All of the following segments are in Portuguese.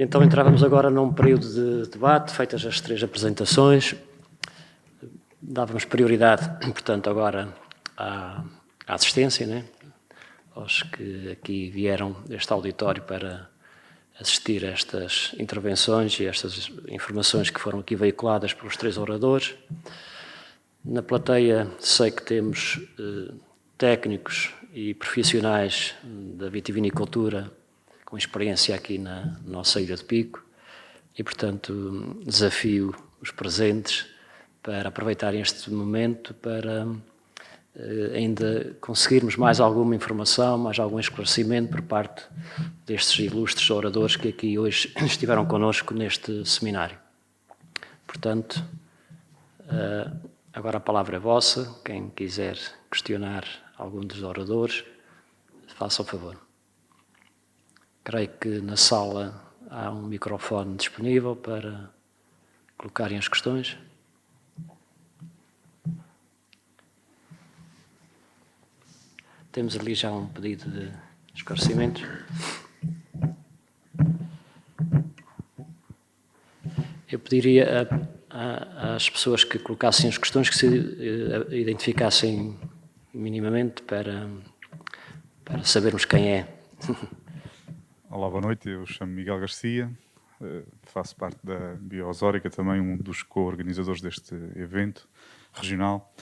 Então entrávamos agora num período de debate, feitas as 3 apresentações. Dávamos prioridade, portanto, agora à assistência, né? Aos que aqui vieram deste auditório para assistir a estas intervenções e estas informações que foram aqui veiculadas pelos 3 oradores. Na plateia sei que temos técnicos e profissionais da vitivinicultura com experiência aqui na nossa Ilha de Pico e, portanto, desafio os presentes para aproveitarem este momento para ainda conseguirmos mais alguma informação, mais algum esclarecimento por parte destes ilustres oradores que aqui hoje estiveram connosco neste seminário. Portanto, agora a palavra é vossa. Quem quiser questionar algum dos oradores, faça o favor. Creio que na sala há um microfone disponível para colocarem as questões. Temos ali já um pedido de esclarecimentos. Eu pediria às pessoas que colocassem as questões que se identificassem minimamente para sabermos quem é. Olá, boa noite. Eu chamo Miguel Garcia, faço parte da Biosórica, também um dos co-organizadores deste evento regional.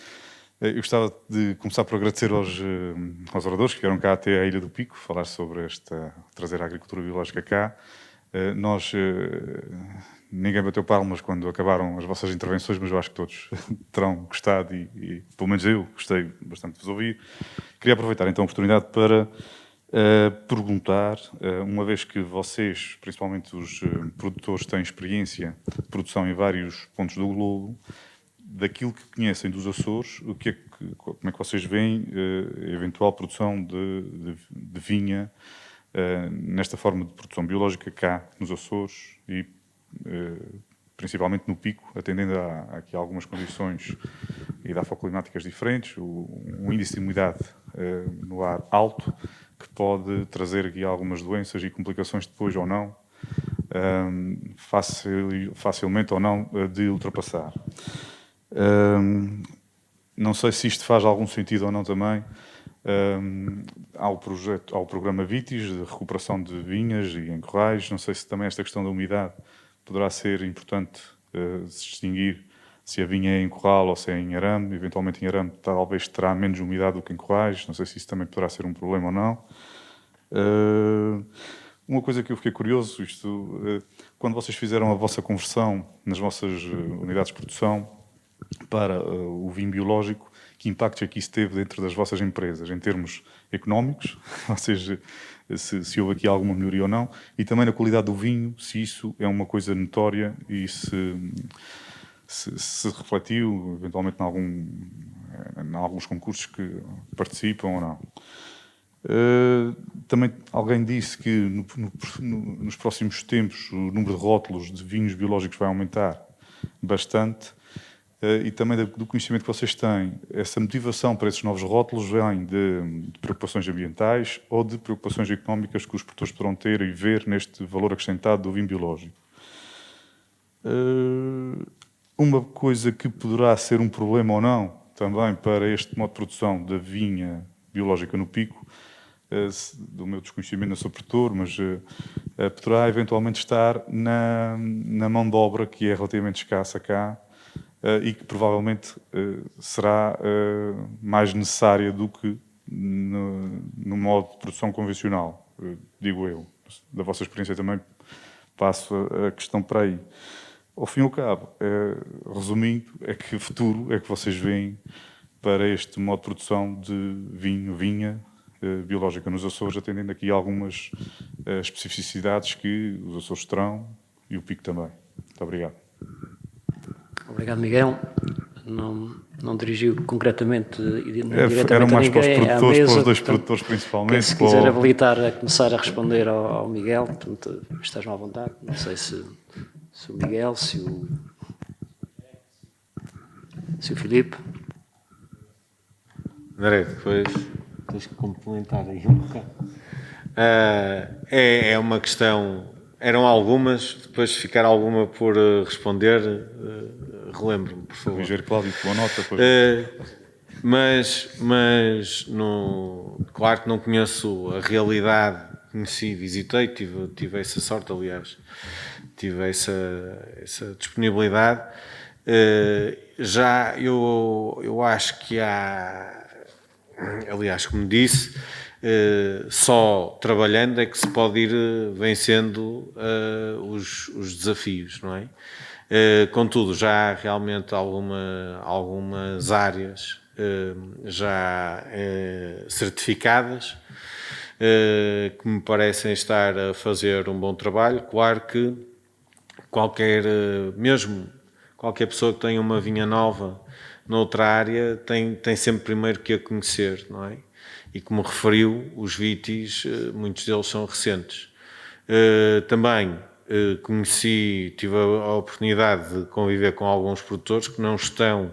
Eu gostava de começar por agradecer aos oradores que vieram cá até à Ilha do Pico falar sobre trazer a agricultura biológica cá. Ninguém bateu palmas quando acabaram as vossas intervenções, mas eu acho que todos terão gostado e pelo menos eu gostei bastante de vos ouvir. Queria aproveitar então a oportunidade para perguntar, uma vez que vocês, principalmente os produtores, têm experiência de produção em vários pontos do globo, daquilo que conhecem dos Açores, como é que vocês veem a eventual produção de vinha nesta forma de produção biológica cá nos Açores e principalmente no Pico, atendendo aqui a algumas condições edafoclimáticas diferentes, um índice de umidade no ar alto, que pode trazer aqui algumas doenças e complicações depois ou não, facilmente ou não de ultrapassar. Não sei se isto faz algum sentido ou não também. Há o programa Vitis, de recuperação de vinhas e em corrais. Não sei se também esta questão da umidade poderá ser importante se distinguir se a vinha é em corral ou se é em arame. Eventualmente em arame talvez terá menos umidade do que em corrais. Não sei se isso também poderá ser um problema ou não. Uma coisa que eu fiquei curioso, quando vocês fizeram a vossa conversão nas vossas unidades de produção para o vinho biológico, que impacto é que isso teve dentro das vossas empresas, em termos económicos, ou seja, se houve aqui alguma melhoria ou não, e também na qualidade do vinho, se isso é uma coisa notória e se refletiu eventualmente em alguns concursos que participam ou não. Também alguém disse que nos próximos tempos o número de rótulos de vinhos biológicos vai aumentar bastante. E também do conhecimento que vocês têm, essa motivação para esses novos rótulos vem de preocupações ambientais ou de preocupações económicas que os produtores poderão ter e ver neste valor acrescentado do vinho biológico. Uma coisa que poderá ser um problema ou não, também para este modo de produção da vinha biológica no Pico, do meu desconhecimento, não sou produtor, mas poderá eventualmente estar na mão de obra, que é relativamente escassa cá, e que provavelmente será mais necessária do que no modo de produção convencional, digo eu. Da vossa experiência também passo a questão para aí. Ao fim e ao cabo, resumindo, é que futuro é que vocês veem para este modo de produção de vinha biológica nos Açores, atendendo aqui algumas especificidades que os Açores terão e o Pico também. Muito obrigado. Obrigado, Miguel. Não dirigiu concretamente diretamente era mais a ninguém, para os dois produtores principalmente. Se quiser habilitar a começar a responder ao Miguel, portanto, estejam à vontade. Não sei se o Miguel, se o Filipe. André, depois tens que complementar aí um bocado. É uma questão eram algumas, depois se ficar alguma por responder, relembro-me, por favor. Engenheiro Cláudio, tua nota. Pois. Mas claro que não conheço a realidade, conheci, visitei, tive essa sorte, aliás, tive essa disponibilidade. Já eu acho que há, aliás, como disse, só trabalhando é que se pode ir vencendo os desafios, não é? Contudo, já há realmente algumas áreas já certificadas que me parecem estar a fazer um bom trabalho. Claro que mesmo qualquer pessoa que tenha uma vinha nova noutra área tem sempre primeiro que a conhecer, não é? E como referiu, os vitis, muitos deles são recentes. Também tive a oportunidade de conviver com alguns produtores que não estão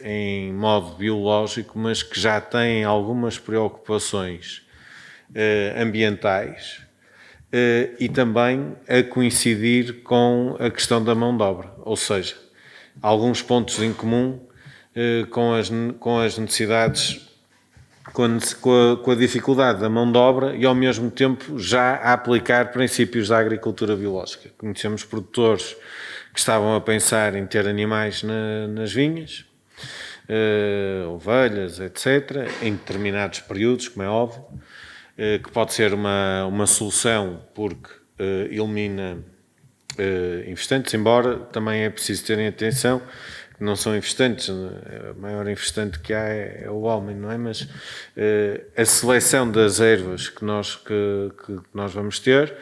em modo biológico, mas que já têm algumas preocupações ambientais e também a coincidir com a questão da mão de obra, ou seja, alguns pontos em comum com as necessidades, com a dificuldade da mão de obra e ao mesmo tempo já a aplicar princípios da agricultura biológica. Conhecemos produtores que estavam a pensar em ter animais nas vinhas, ovelhas, etc., em determinados períodos, como é óbvio, que pode ser uma solução porque elimina infestantes, embora também é preciso terem atenção que não são infestantes, o maior infestante que há é o homem, não é? Mas a seleção das ervas que nós vamos ter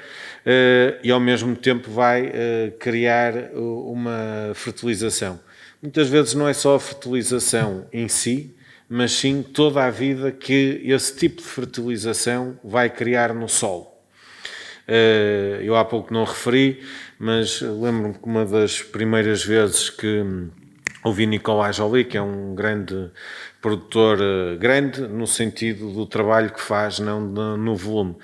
e ao mesmo tempo vai criar uma fertilização. Muitas vezes não é só a fertilização em si, mas sim toda a vida que esse tipo de fertilização vai criar no solo. Eu há pouco não referi, mas lembro-me que uma das primeiras vezes que ouvi Nicolás Joly, que é um grande produtor, grande no sentido do trabalho que faz, não no volume,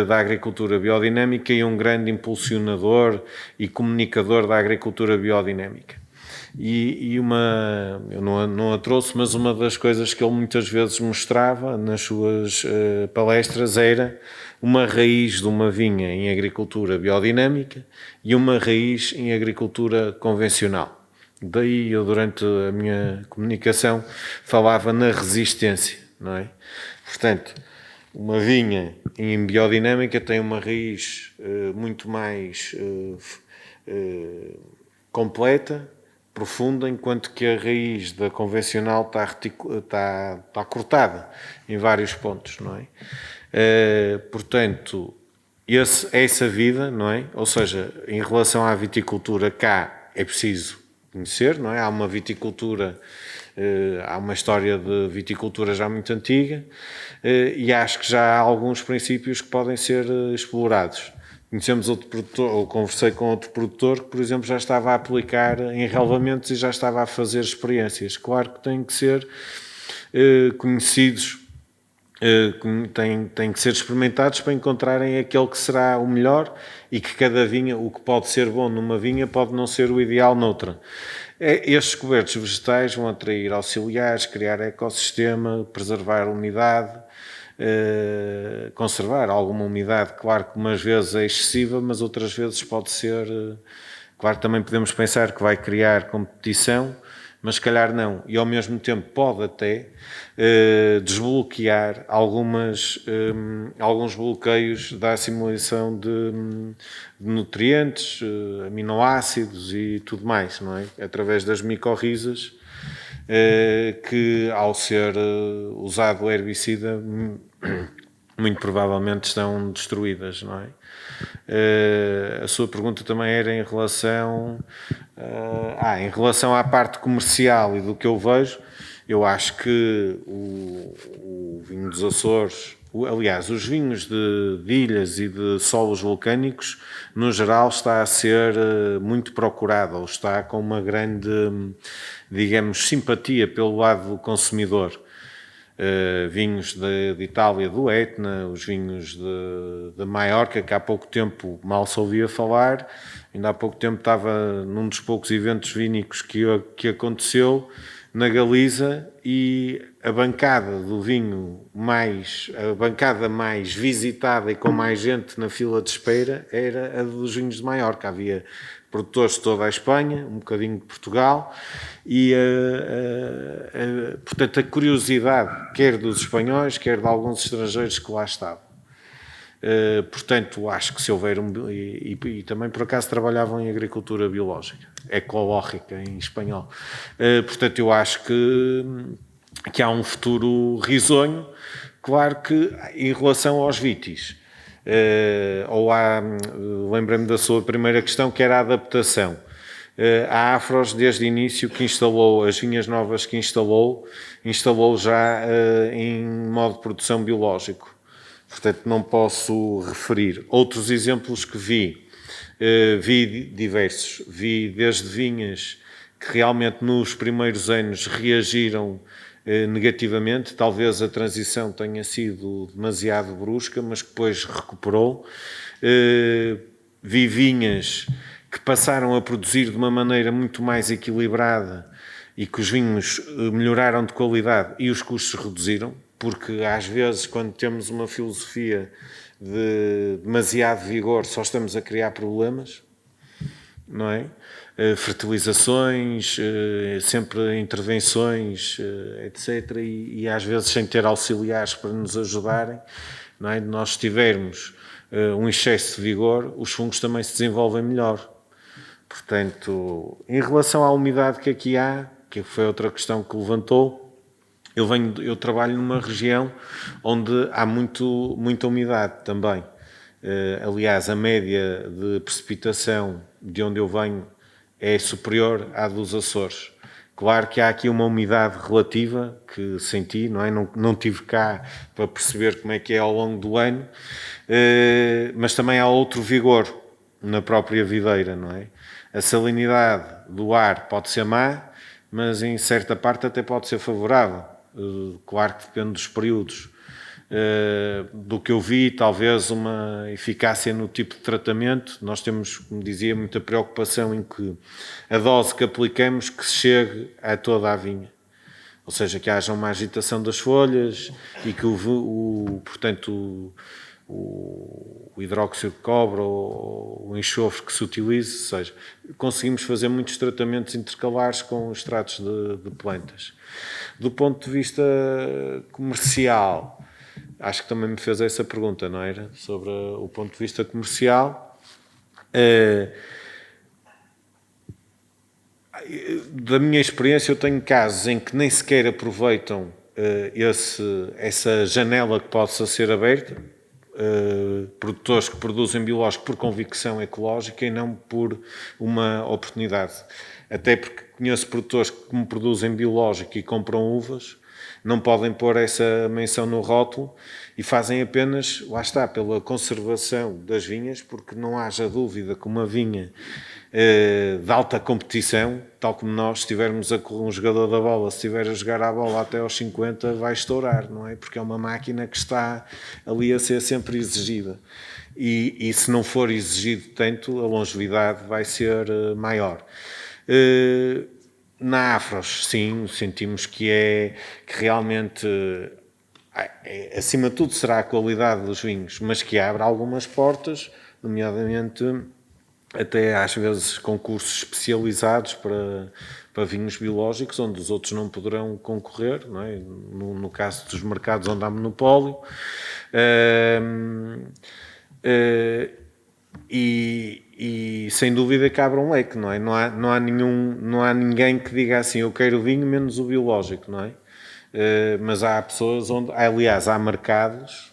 da agricultura biodinâmica e um grande impulsionador e comunicador da agricultura biodinâmica. Eu não a trouxe, mas uma das coisas que ele muitas vezes mostrava nas suas palestras era uma raiz de uma vinha em agricultura biodinâmica e uma raiz em agricultura convencional. Daí eu, durante a minha comunicação, falava na resistência, não é? Portanto, uma vinha em biodinâmica tem uma raiz muito mais completa, profunda, enquanto que a raiz da convencional está cortada em vários pontos, não é? Portanto, essa vida, não é? Ou seja, em relação à viticultura, cá é preciso conhecer, não é? Há uma viticultura, há uma história de viticultura já muito antiga e acho que já há alguns princípios que podem ser explorados. Conhecemos outro produtor, ou conversei com outro produtor que, por exemplo, já estava a aplicar em relevamentos e já estava a fazer experiências. Claro que têm que ser conhecidos, têm que ser experimentados para encontrarem aquele que será o melhor e que cada vinha, o que pode ser bom numa vinha, pode não ser o ideal noutra. Estes cobertos vegetais vão atrair auxiliares, criar ecossistema, preservar a umidade, conservar alguma umidade, claro que umas vezes é excessiva, mas outras vezes pode ser, claro que também podemos pensar que vai criar competição, mas se calhar não, e ao mesmo tempo pode até desbloquear alguns bloqueios da assimilação de nutrientes, aminoácidos e tudo mais, não é? Através das micorrizas, que ao ser usado o herbicida muito provavelmente estão destruídas, não é? A sua pergunta também era em relação à parte comercial e do que eu vejo. Eu acho que o vinho dos Açores, aliás, os vinhos de ilhas e de solos vulcânicos, no geral, está a ser muito procurado, ou está com uma grande, digamos, simpatia pelo lado do consumidor. vinhos de Itália, do Etna, os vinhos de Maiorca, que há pouco tempo mal se ouvia falar. Ainda há pouco tempo estava num dos poucos eventos vínicos que aconteceu na Galiza, e a bancada do vinho a bancada mais visitada e com mais gente na fila de espera era a dos vinhos de Maiorca. Havia produtores de toda a Espanha, um bocadinho de Portugal, e portanto a curiosidade, quer dos espanhóis, quer de alguns estrangeiros que lá estavam. Portanto, acho que se houver e também por acaso trabalhavam em agricultura biológica, ecológica em espanhol. Portanto, eu acho que há um futuro risonho. Claro que em relação aos vitis, lembrei-me da sua primeira questão, que era a adaptação. A Afros, desde o início que instalou, as vinhas novas que instalou já em modo de produção biológico. Portanto, não posso referir. Outros exemplos que vi diversos. Vi desde vinhas que realmente nos primeiros anos reagiram negativamente. Talvez a transição tenha sido demasiado brusca, mas que depois recuperou. Vi vinhas que passaram a produzir de uma maneira muito mais equilibrada e que os vinhos melhoraram de qualidade e os custos reduziram. Porque às vezes, quando temos uma filosofia de demasiado vigor, só estamos a criar problemas, não é? Fertilizações, sempre intervenções, etc. E às vezes sem ter auxiliares para nos ajudarem, não é? Nós tivermos um excesso de vigor, os fungos também se desenvolvem melhor. Portanto, em relação à umidade que aqui há, que foi outra questão que levantou, eu trabalho numa região onde há muita umidade também. Aliás, a média de precipitação de onde eu venho é superior à dos Açores. Claro que há aqui uma umidade relativa que senti, não é? Não tive cá para perceber como é que é ao longo do ano, mas também há outro vigor na própria videira, não é? A salinidade do ar pode ser má, mas em certa parte até pode ser favorável. Claro que depende dos períodos. Do que eu vi, talvez uma eficácia no tipo de tratamento. Nós temos, como dizia, muita preocupação em que a dose que aplicamos que chegue a toda a vinha. Ou seja, que haja uma agitação das folhas e que portanto, o hidróxido de cobre ou o enxofre que se utilize, ou seja, conseguimos fazer muitos tratamentos intercalares com extratos de plantas. Do ponto de vista comercial, acho que também me fez essa pergunta, não era? Sobre o ponto de vista comercial. Da minha experiência, eu tenho casos em que nem sequer aproveitam essa janela que possa ser aberta. Produtores que produzem biológico por convicção ecológica e não por uma oportunidade. Até porque conheço produtores que, como produzem biológico e compram uvas, não podem pôr essa menção no rótulo e fazem apenas, lá está, pela conservação das vinhas, porque não haja dúvida que uma vinha de alta competição, tal como nós, se tivermos um jogador da bola, se estiver a jogar a bola até aos 50, vai estourar, não é? Porque é uma máquina que está ali a ser sempre exigida. E se não for exigido tanto, a longevidade vai ser maior. Na Afros, sim, sentimos que realmente, acima de tudo, será a qualidade dos vinhos, mas que abre algumas portas, nomeadamente até às vezes concursos especializados para vinhos biológicos, onde os outros não poderão concorrer, não é? No caso dos mercados onde há monopólio. E sem dúvida que abre um leque, não é? Não há ninguém que diga assim, eu quero o vinho menos o biológico, não é? Mas há pessoas onde, aliás, há mercados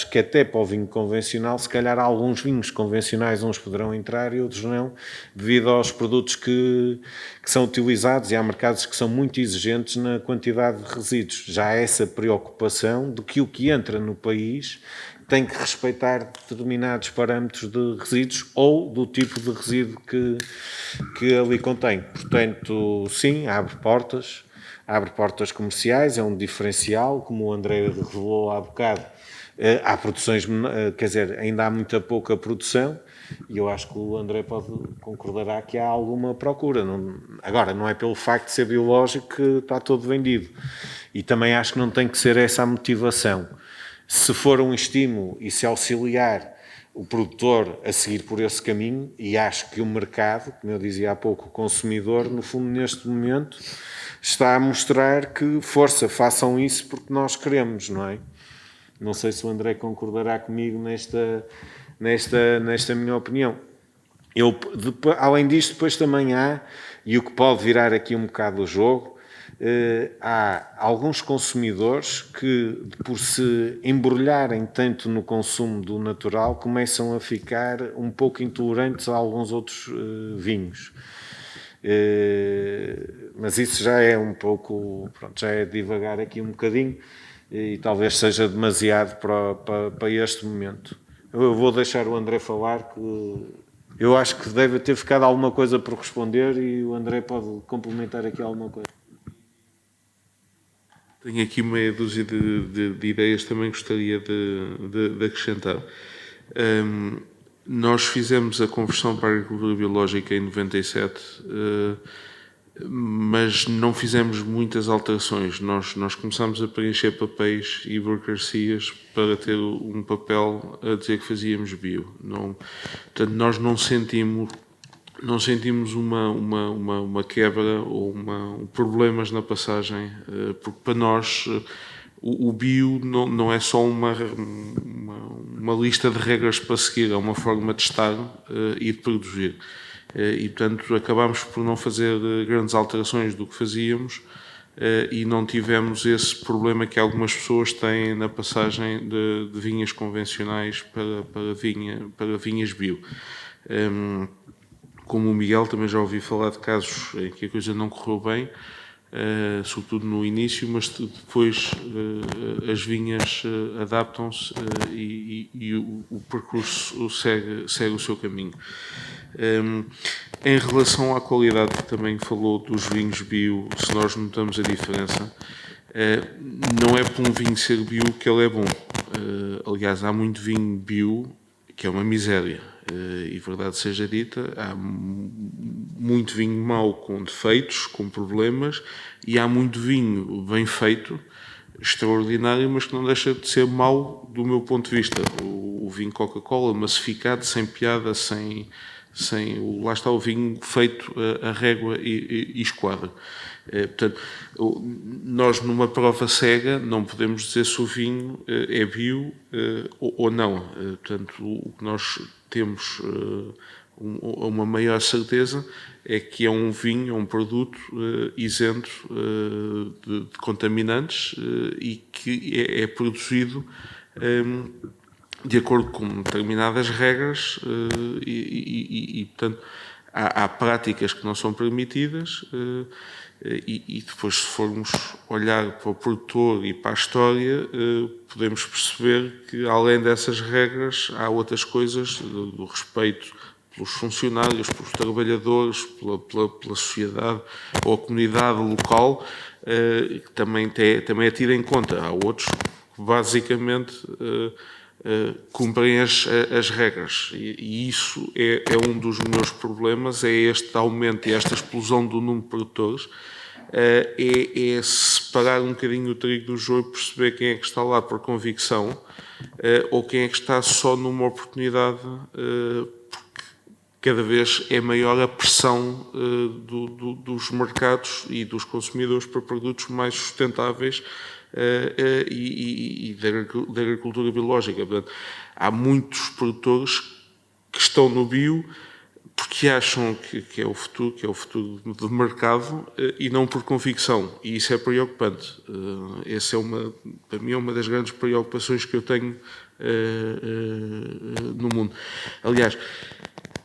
que até para o vinho convencional, se calhar alguns vinhos convencionais uns poderão entrar e outros não, devido aos produtos que são utilizados, e há mercados que são muito exigentes na quantidade de resíduos. Já há essa preocupação de que o que entra no país tem que respeitar determinados parâmetros de resíduos ou do tipo de resíduo que ali contém. Portanto, sim, abre portas. abre portas comerciais, é um diferencial, como o André revelou há bocado. Há produções, quer dizer, ainda há muita pouca produção, e eu acho que o André concordará que há alguma procura. Agora, não é pelo facto de ser biológico que está todo vendido. E também acho que não tem que ser essa a motivação. Se for um estímulo e se auxiliar o produtor a seguir por esse caminho, e acho que o mercado, como eu dizia há pouco, o consumidor, no fundo, neste momento, está a mostrar que, força, façam isso porque nós queremos, não é? Não sei se o André concordará comigo nesta minha opinião. Além disto, depois também há, e o que pode virar aqui um bocado o jogo, há alguns consumidores que, por se embrulharem tanto no consumo do natural, começam a ficar um pouco intolerantes a alguns outros vinhos. Mas isso já é um pouco, pronto, já é divagar aqui um bocadinho, e talvez seja demasiado para este momento. Eu vou deixar o André falar, que eu acho que deve ter ficado alguma coisa por responder, e o André pode complementar aqui alguma coisa. Tenho aqui meia dúzia de ideias também gostaria de acrescentar. Nós fizemos a conversão para a agricultura biológica em 97, mas não fizemos muitas alterações. Nós começámos a preencher papéis e burocracias para ter um papel a dizer que fazíamos bio. Portanto, nós não sentimos uma quebra ou problemas na passagem, porque para nós o bio não é só uma lista de regras para seguir, é uma forma de estar e de produzir. E, portanto, acabámos por não fazer grandes alterações do que fazíamos e não tivemos esse problema que algumas pessoas têm na passagem de vinhas convencionais para vinhas bio. Como o Miguel, também já ouvi falar de casos em que a coisa não correu bem, sobretudo no início, mas depois as vinhas adaptam-se e o percurso segue o seu caminho. Em relação à qualidade, que também falou dos vinhos bio, se nós notamos a diferença, não é por um vinho ser bio que ele é bom. Aliás, há muito vinho bio que é uma miséria. E verdade seja dita, há muito vinho mau com defeitos, com problemas, e há muito vinho bem feito, extraordinário, mas que não deixa de ser mau do meu ponto de vista. O vinho Coca-Cola, massificado, sem piada, lá está o vinho feito a régua e esquadra. Portanto, nós numa prova cega não podemos dizer se o vinho é bio ou não. Portanto, o que nós temos uma maior certeza é que é um vinho, é um produto isento de contaminantes e que é produzido de acordo com determinadas regras e portanto, há práticas que não são permitidas e depois, se formos olhar para o produtor e para a história, podemos perceber que, além dessas regras, há outras coisas do respeito pelos funcionários, pelos trabalhadores, pela sociedade ou a comunidade local, que também é tida em conta. Há outros que, basicamente, cumprem as regras e isso é um dos meus problemas, é este aumento e esta explosão do número de produtores, é separar um bocadinho o trigo do joio e perceber quem é que está lá por convicção ou quem é que está só numa oportunidade, porque cada vez é maior a pressão dos mercados e dos consumidores para produtos mais sustentáveis e da agricultura biológica. Portanto, há muitos produtores que estão no bio porque acham que é o futuro do mercado e não por convicção. E isso é preocupante. Essa para mim é uma das grandes preocupações que eu tenho no mundo. Aliás,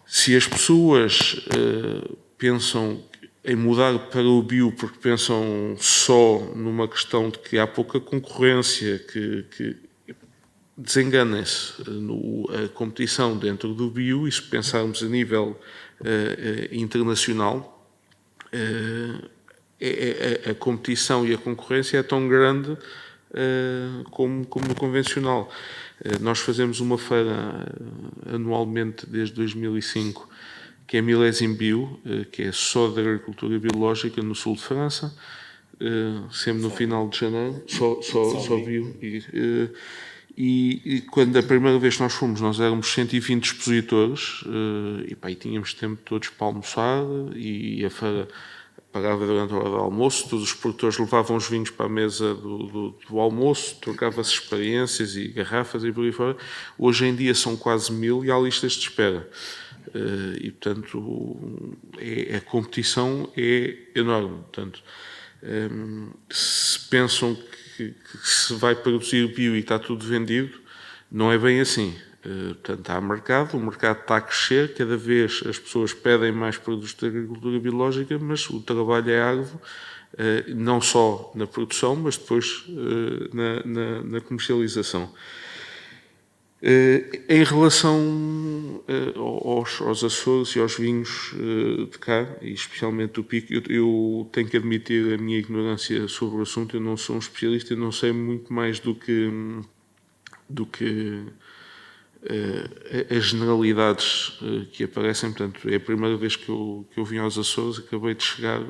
se as pessoas pensam em mudar para o bio porque pensam só numa questão de que há pouca concorrência, que desenganem-se. A competição dentro do bio, e se pensarmos a nível internacional, a competição e a concorrência é tão grande como no convencional. Nós fazemos uma feira anualmente desde 2005, que é Milésime Bio, que é só da agricultura biológica no sul de França, sempre no final de janeiro, só bio. E quando a primeira vez que nós fomos, nós éramos 120 expositores, e tínhamos tempo todos para almoçar, e a feira pagava durante a hora do almoço, todos os produtores levavam os vinhos para a mesa do almoço, trocava-se experiências e garrafas e por aí fora. Hoje em dia são quase 1000 e há listas de espera. E, portanto, a competição é enorme. Portanto, se pensam que se vai produzir bio e está tudo vendido, não é bem assim. Portanto, há mercado, o mercado está a crescer, cada vez as pessoas pedem mais produtos de agricultura biológica, mas o trabalho é árduo, não só na produção, mas depois na comercialização. Em relação aos Açores e aos vinhos de cá, e especialmente do Pico, eu tenho que admitir a minha ignorância sobre o assunto. Eu não sou um especialista, eu não sei muito mais do que as generalidades que aparecem. Portanto, é a primeira vez que eu vim aos Açores, acabei de chegar,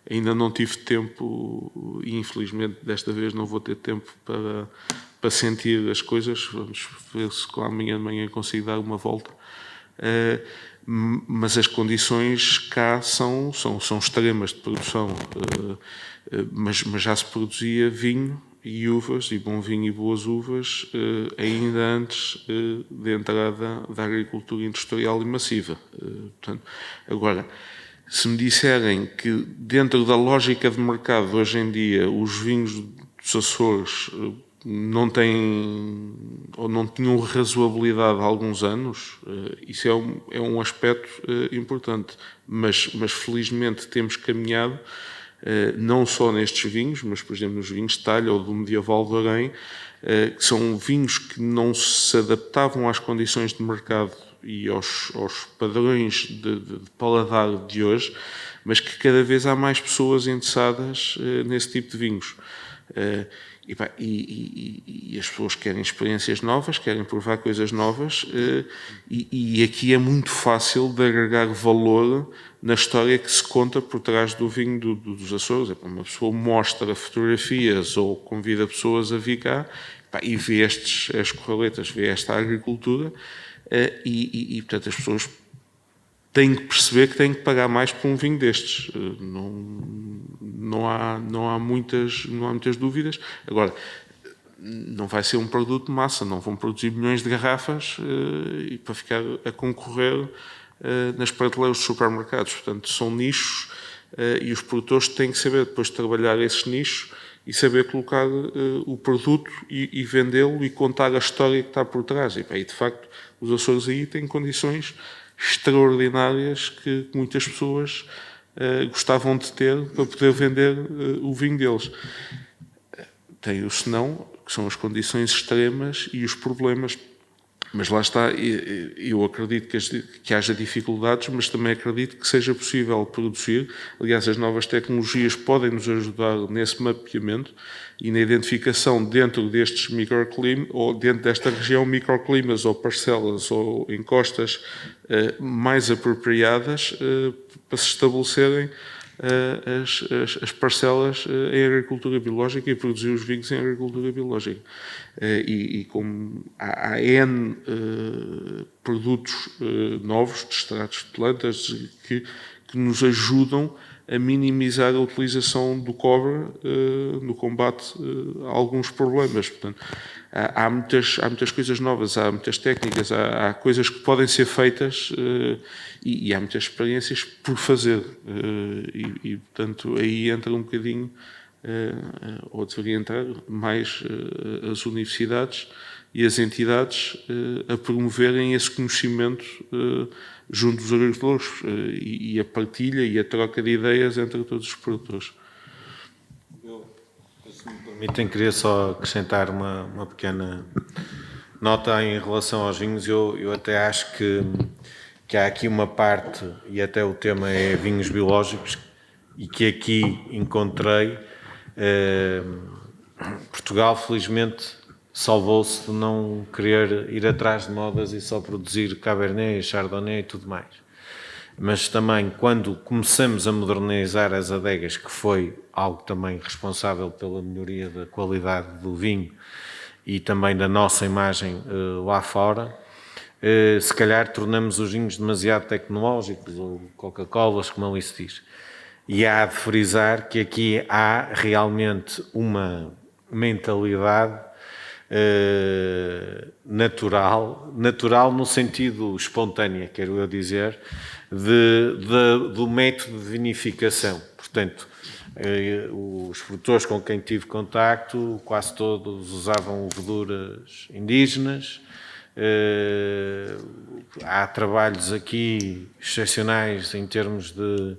ainda não tive tempo, e infelizmente desta vez não vou ter tempo para sentir as coisas. Vamos ver se amanhã de manhã consigo dar uma volta. Mas as condições cá são extremas de produção. Mas já se produzia vinho e uvas, e bom vinho e boas uvas, ainda antes da entrada da agricultura industrial e massiva. Portanto, agora, se me disserem que dentro da lógica de mercado hoje em dia os vinhos dos Açores não têm ou não tinham razoabilidade há alguns anos, isso é um aspecto importante, mas felizmente temos caminhado, não só nestes vinhos, mas por exemplo nos vinhos de talha ou do medieval de Orém, que são vinhos que não se adaptavam às condições de mercado e aos padrões de paladar de hoje, mas que cada vez há mais pessoas interessadas nesse tipo de vinhos. E as pessoas querem experiências novas, querem provar coisas novas, e aqui é muito fácil de agregar valor na história que se conta por trás do vinho dos Açores. Uma pessoa mostra fotografias ou convida pessoas a vir cá e vê as corraletas, vê esta agricultura, portanto as pessoas têm que perceber que têm que pagar mais por um vinho destes. Não há muitas dúvidas. Agora, não vai ser um produto de massa, não vão produzir milhões de garrafas e para ficar a concorrer nas prateleiras dos supermercados. Portanto, são nichos e os produtores têm que saber depois trabalhar esses nichos e saber colocar o produto e vendê-lo e contar a história que está por trás. E de facto, os Açores aí têm condições extraordinárias que muitas pessoas gostavam de ter para poder vender o vinho deles. Tem o senão, que são as condições extremas e os problemas. Mas lá está, eu acredito que haja dificuldades, mas também acredito que seja possível produzir. Aliás, as novas tecnologias podem nos ajudar nesse mapeamento e na identificação dentro destes microclimas, ou dentro desta região, microclimas ou parcelas ou encostas mais apropriadas para se estabelecerem as parcelas em agricultura biológica e produzir os vinhos em agricultura biológica. E como há N produtos novos de extratos de plantas que nos ajudam a minimizar a utilização do cobre no combate a alguns problemas. Portanto, há muitas coisas novas, há muitas técnicas, há coisas que podem ser feitas e há muitas experiências por fazer. Portanto, aí entra um bocadinho, ou deveria entrar, mais as universidades e as entidades a promoverem esse conhecimento junto dos agricultores e a partilha e a troca de ideias entre todos os produtores. Se me permitem, queria só acrescentar uma pequena nota em relação aos vinhos. Eu até acho que há aqui uma parte, e até o tema é vinhos biológicos, e que aqui encontrei, Portugal, felizmente, salvou-se de não querer ir atrás de modas e só produzir Cabernet, Chardonnay e tudo mais. Mas também, quando começamos a modernizar as adegas, que foi algo também responsável pela melhoria da qualidade do vinho e também da nossa imagem lá fora, se calhar tornamos os vinhos demasiado tecnológicos, ou Coca-Colas, como ali se diz. E há de frisar que aqui há realmente uma mentalidade natural no sentido espontâneo, quero eu dizer, do método de vinificação. Portanto, os produtores com quem tive contacto, quase todos usavam leveduras indígenas. Há trabalhos aqui excepcionais em termos do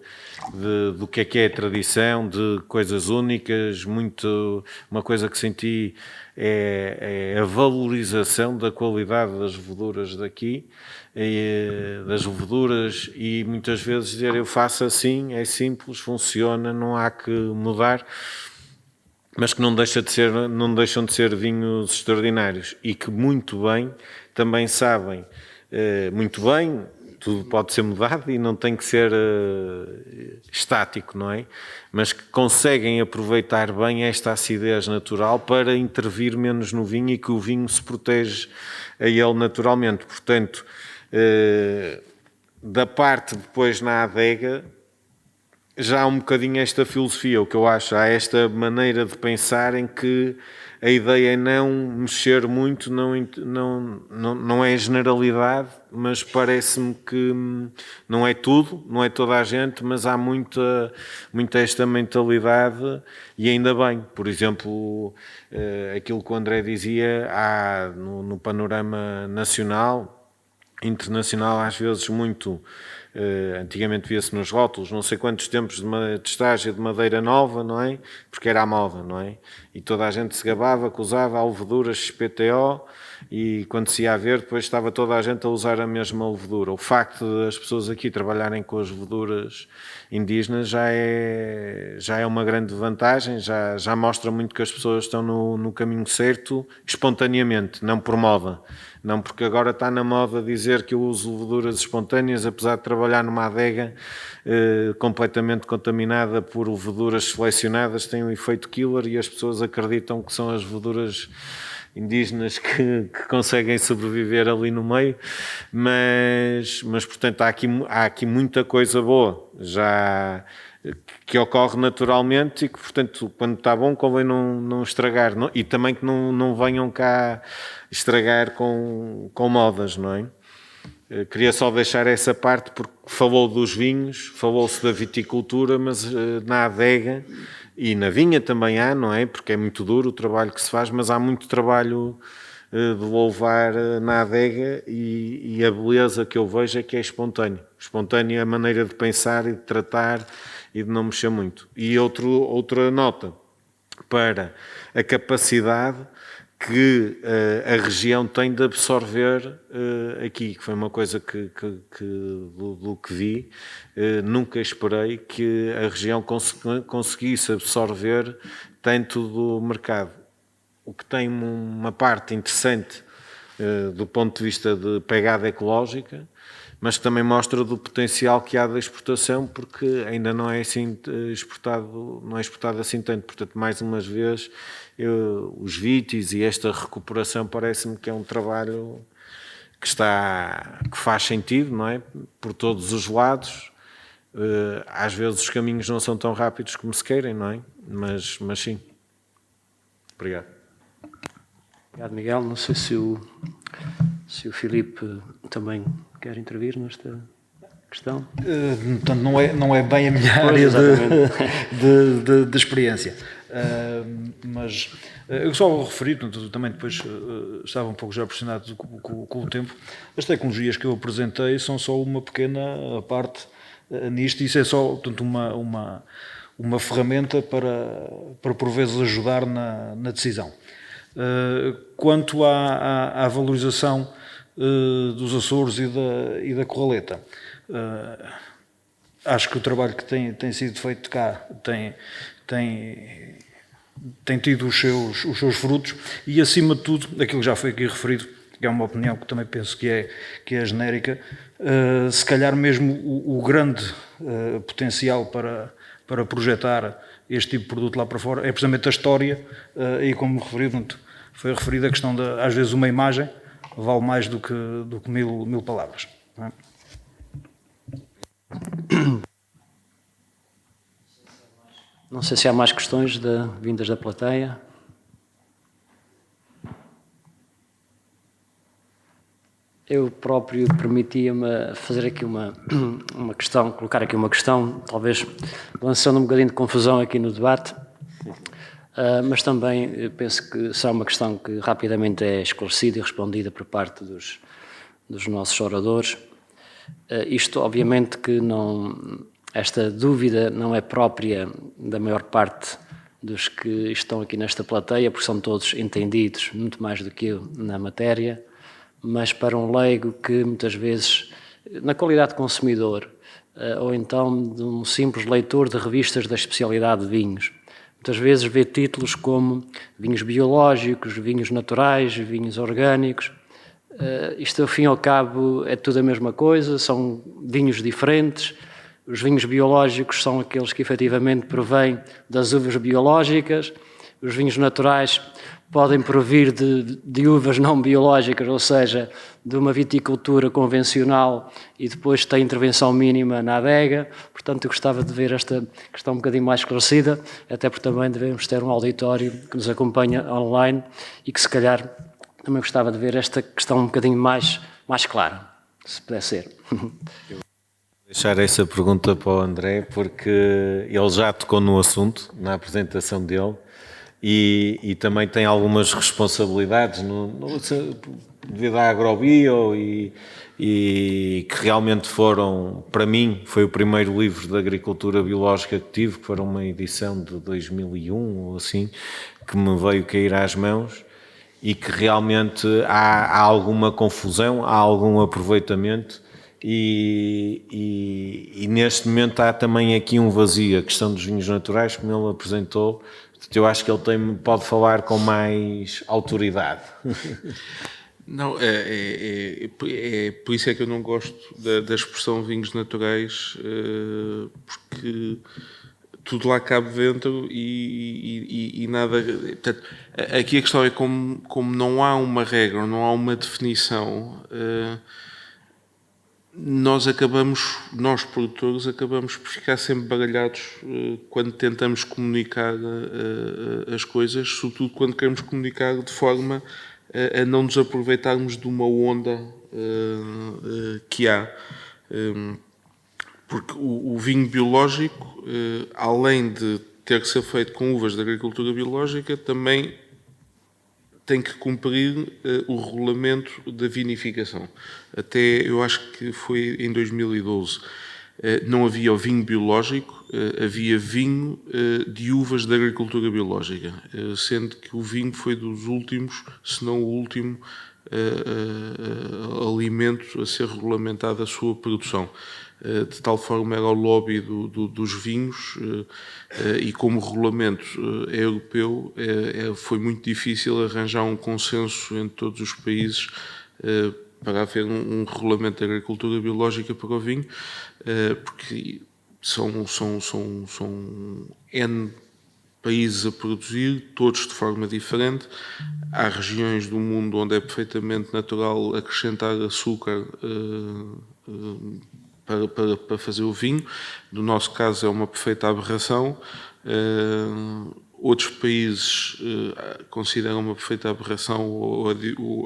que é a tradição, de coisas únicas. Uma coisa que senti é a valorização da qualidade das leveduras daqui, das leveduras, e muitas vezes dizer eu faço assim, é simples, funciona, não há que mudar, mas que não deixam de ser vinhos extraordinários e que muito bem também sabem, muito bem, tudo pode ser mudado e não tem que ser estático, não é? Mas que conseguem aproveitar bem esta acidez natural para intervir menos no vinho e que o vinho se protege a ele naturalmente. Portanto, da parte depois na adega, já há um bocadinho esta filosofia, o que eu acho, há esta maneira de pensar em que a ideia é não mexer muito, não é generalidade, mas parece-me que não é tudo, não é toda a gente, mas há muita esta mentalidade, e ainda bem. Por exemplo, aquilo que o André dizia, há no panorama nacional, internacional, às vezes muito... antigamente via-se nos rótulos não sei quantos tempos de estágio de madeira nova, não é? Porque era a moda, não é? E toda a gente se gabava que usava a levedura XPTO, e quando se ia a ver, depois estava toda a gente a usar a mesma levedura. O facto de as pessoas aqui trabalharem com as leveduras indígenas já é uma grande vantagem, já mostra muito que as pessoas estão no caminho certo, espontaneamente, não por moda. Não porque agora está na moda dizer que eu uso leveduras espontâneas, apesar de trabalhar numa adega completamente contaminada por leveduras selecionadas, tem um efeito killer e as pessoas acreditam que são as leveduras indígenas que conseguem sobreviver ali no meio, mas portanto há aqui muita coisa boa já que ocorre naturalmente e que, portanto, quando está bom convém não estragar, e também que não venham cá estragar com modas, não é? Queria só deixar essa parte, porque falou dos vinhos, falou-se da viticultura, mas na adega e na vinha também há, não é? Porque é muito duro o trabalho que se faz, mas há muito trabalho de louvar na adega, e a beleza que eu vejo é que é espontâneo. Espontâneo é a maneira de pensar e de tratar e de não mexer muito. E outra nota para a capacidade que a região tem de absorver aqui, que foi uma coisa que do que vi, nunca esperei que a região conseguisse absorver tanto do mercado. O que tem uma parte interessante do ponto de vista de pegada ecológica, mas que também mostra do potencial que há da exportação, porque ainda não é assim exportado assim tanto. Portanto, mais uma vez, os vitis e esta recuperação parece-me que é um trabalho que faz sentido, não é? Por todos os lados. Às vezes os caminhos não são tão rápidos como se queirem, não é? Mas sim. Obrigado. Obrigado, Miguel. Não sei se o Filipe também quer intervir nesta questão. Portanto, não é bem a minha área de experiência. Mas eu só vou referir, portanto, também depois estava um pouco já pressionado com o tempo. As tecnologias que eu apresentei são só uma pequena parte nisto. Isso é só, portanto, uma ferramenta para por vezes ajudar na decisão. Quanto à valorização dos Açores e da Corraleta, acho que o trabalho que tem sido feito cá tem tido os seus frutos e, acima de tudo, aquilo que já foi aqui referido, que é uma opinião que também penso que é genérica, se calhar mesmo o grande potencial para projetar este tipo de produto lá para fora é precisamente a história, e como foi referido a questão às vezes uma imagem vale mais do que mil palavras. Não é? Não sei se há mais questões vindas da plateia. Eu próprio permitia-me fazer aqui uma questão, colocar aqui uma questão, talvez lançando um bocadinho de confusão aqui no debate, mas também penso que será uma questão que rapidamente é esclarecida e respondida por parte dos nossos oradores. Isto, obviamente, que esta dúvida não é própria da maior parte dos que estão aqui nesta plateia, porque são todos entendidos, muito mais do que eu, na matéria, mas para um leigo que muitas vezes, na qualidade de consumidor, ou então de um simples leitor de revistas da especialidade de vinhos, muitas vezes vê títulos como vinhos biológicos, vinhos naturais, vinhos orgânicos. Isto, ao fim e ao cabo, é tudo a mesma coisa, são vinhos diferentes. Os vinhos biológicos são aqueles que efetivamente provêm das uvas biológicas. Os vinhos naturais podem provir de uvas não biológicas, ou seja, de uma viticultura convencional e depois tem intervenção mínima na adega. Portanto, eu gostava de ver esta questão um bocadinho mais esclarecida, até porque também devemos ter um auditório que nos acompanha online e que, se calhar, também gostava de ver esta questão um bocadinho mais clara, se puder ser. Deixar essa pergunta para o André, porque ele já tocou no assunto, na apresentação dele, e também tem algumas responsabilidades devido à agrobio e que realmente foram, para mim, foi o primeiro livro de agricultura biológica que tive, que foi uma edição de 2001 ou assim, que me veio cair às mãos, e que realmente há alguma confusão, há algum aproveitamento, e neste momento há também aqui um vazio, a questão dos vinhos naturais, como ele apresentou. Eu acho que ele pode falar com mais autoridade. Não, por isso é que eu não gosto da expressão vinhos naturais, porque tudo lá cabe dentro e nada. Portanto, aqui a questão é como não há uma regra, não há uma definição. Nós produtores, acabamos por ficar sempre baralhados quando tentamos comunicar as coisas, sobretudo quando queremos comunicar de forma a não nos aproveitarmos de uma onda que há. Porque o vinho biológico, além de ter que ser feito com uvas da agricultura biológica, também tem que cumprir o regulamento da vinificação. Até, eu acho que foi em 2012, não havia o vinho biológico, havia vinho de uvas da agricultura biológica, sendo que o vinho foi dos últimos, se não o último, alimento a ser regulamentado a sua produção. De tal forma era o lobby dos vinhos, e como o regulamento é europeu, foi muito difícil arranjar um consenso entre todos os países para haver um regulamento de agricultura biológica para o vinho, porque são N países a produzir, todos de forma diferente. Há regiões do mundo onde é perfeitamente natural acrescentar açúcar para fazer o vinho. No nosso caso é uma perfeita aberração. Outros países consideram uma perfeita aberração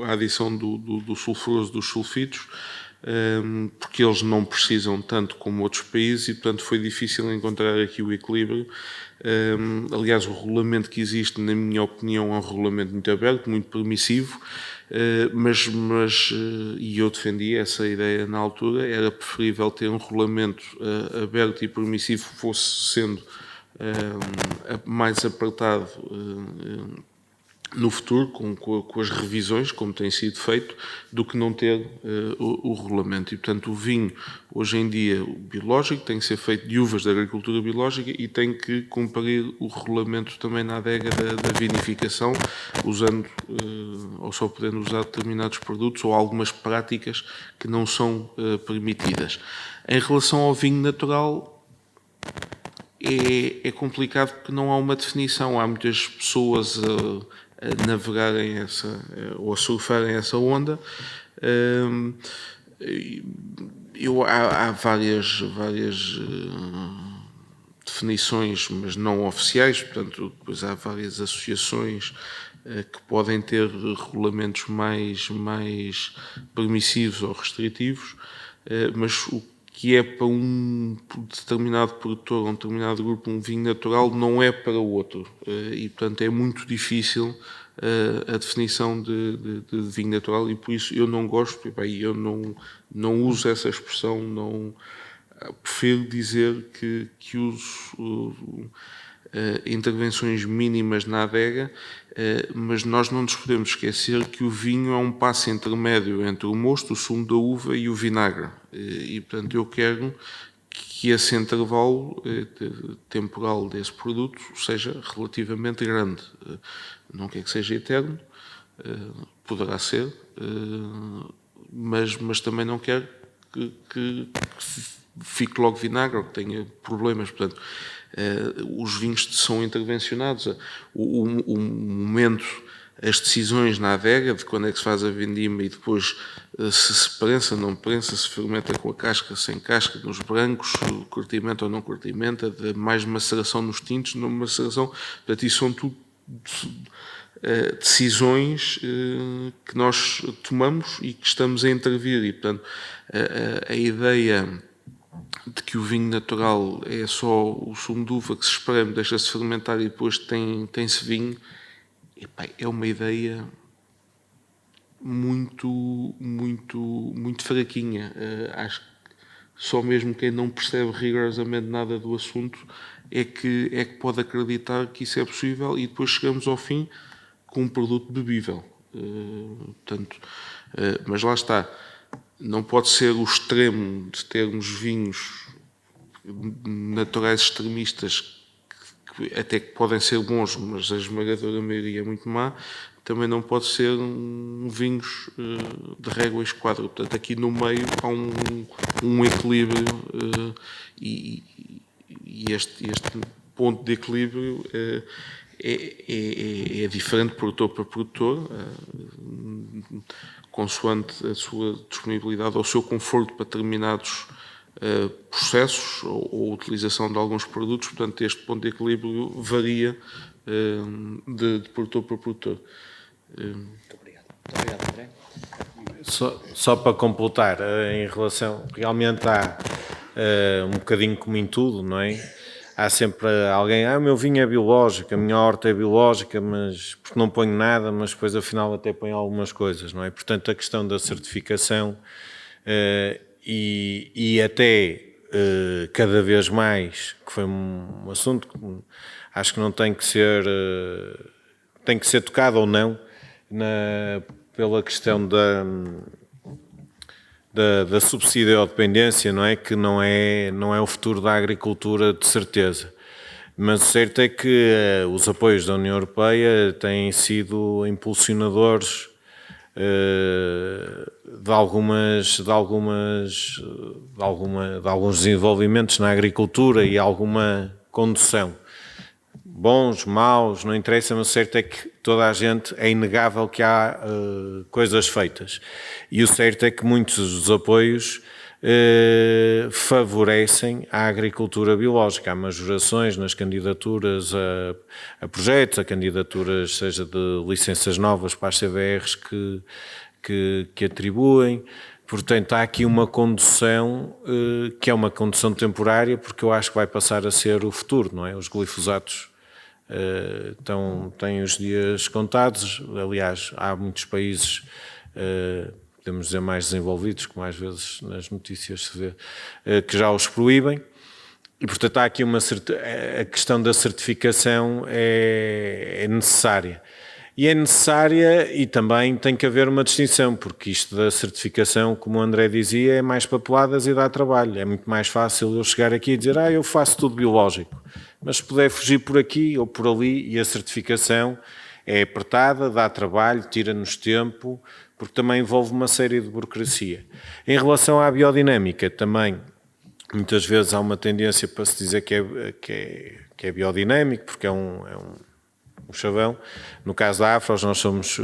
a adição do sulfuroso dos sulfitos, porque eles não precisam tanto como outros países e, portanto, foi difícil encontrar aqui o equilíbrio. Aliás, o regulamento que existe, na minha opinião, é um regulamento muito aberto, muito permissivo, e eu defendi essa ideia na altura. Era preferível ter um regulamento aberto e permissivo, fosse sendo mais apertado no futuro, com as revisões, como tem sido feito, do que não ter o regulamento. E, portanto, o vinho, hoje em dia, o biológico, tem que ser feito de uvas da agricultura biológica e tem que cumprir o regulamento também na adega da vinificação, usando ou só podendo usar determinados produtos ou algumas práticas que não são permitidas. Em relação ao vinho natural, é complicado porque não há uma definição. Há muitas pessoas a navegarem ou a surfarem essa onda. Há várias definições, mas não oficiais, portanto, depois há várias associações que podem ter regulamentos mais permissivos ou restritivos, mas o que é para um determinado produtor ou um determinado grupo um vinho natural não é para o outro. E, portanto, é muito difícil a definição de vinho natural e, por isso, eu não gosto, eu não uso essa expressão, prefiro dizer que uso intervenções mínimas na adega, mas nós não nos podemos esquecer que o vinho é um passo intermédio entre o mosto, o sumo da uva e o vinagre. E, portanto, eu quero que esse intervalo temporal desse produto seja relativamente grande. Não quer que seja eterno, poderá ser, mas também não quero que fique logo vinagre ou que tenha problemas. Portanto, os vinhos são intervencionados. O momento, as decisões na adega de quando é que se faz a vindima e depois se prensa, não prensa, se fermenta com a casca, sem casca, nos brancos, curtimento ou não curtimento, de mais maceração nos tintos, não maceração. Portanto, isso são tudo decisões que nós tomamos e que estamos a intervir. E, portanto, a ideia de que o vinho natural é só o sumo de uva que se espreme, deixa-se fermentar e depois tem-se vinho, é uma ideia muito fraquinha. Acho que só mesmo quem não percebe rigorosamente nada do assunto é que pode acreditar que isso é possível e depois chegamos ao fim com um produto bebível. Portanto, mas lá está. Não pode ser o extremo de termos vinhos naturais extremistas que até que podem ser bons, mas a esmagadora maioria é muito má. Também não pode ser vinhos de régua e esquadro. Portanto, aqui no meio há um equilíbrio e este ponto de equilíbrio é diferente produtor para produtor, consoante a sua disponibilidade ou o seu conforto para determinados processos ou utilização de alguns produtos. Portanto, este ponto de equilíbrio varia de produtor para produtor. Muito obrigado. Muito obrigado, André. Só para completar, em relação, realmente há um bocadinho como em tudo, não é? Há sempre alguém, o meu vinho é biológico, a minha horta é biológica, mas porque não ponho nada, mas depois afinal até ponho algumas coisas, não é? Portanto, a questão da certificação e até cada vez mais, que foi um assunto que acho que não tem que ser tocado ou não, pela questão da subsidiodependência, não é? Que não é o futuro da agricultura, de certeza. Mas o certo é que os apoios da União Europeia têm sido impulsionadores de alguns desenvolvimentos na agricultura e alguma condução. Bons, maus, não interessa, mas o certo é que toda a gente, é inegável que há coisas feitas. E o certo é que muitos dos apoios favorecem a agricultura biológica. Há majorações nas candidaturas a projetos, a candidaturas, seja de licenças novas para as CVRs que atribuem. Portanto, há aqui uma condução que é uma condução temporária, porque eu acho que vai passar a ser o futuro, não é? Os glifosatos têm os dias contados. Aliás, há muitos países, podemos dizer mais desenvolvidos, como às vezes nas notícias se vê, que já os proíbem. E, portanto, há aqui a questão da certificação é necessária. E é necessária, e também tem que haver uma distinção, porque isto da certificação, como o André dizia, é mais papeladas e dá trabalho. É muito mais fácil eu chegar aqui e dizer, eu faço tudo biológico. Mas se puder fugir por aqui ou por ali, e a certificação é apertada, dá trabalho, tira-nos tempo, porque também envolve uma série de burocracia. Em relação à biodinâmica, também, muitas vezes há uma tendência para se dizer que é biodinâmico, porque é um chavão. No caso da Afros, nós somos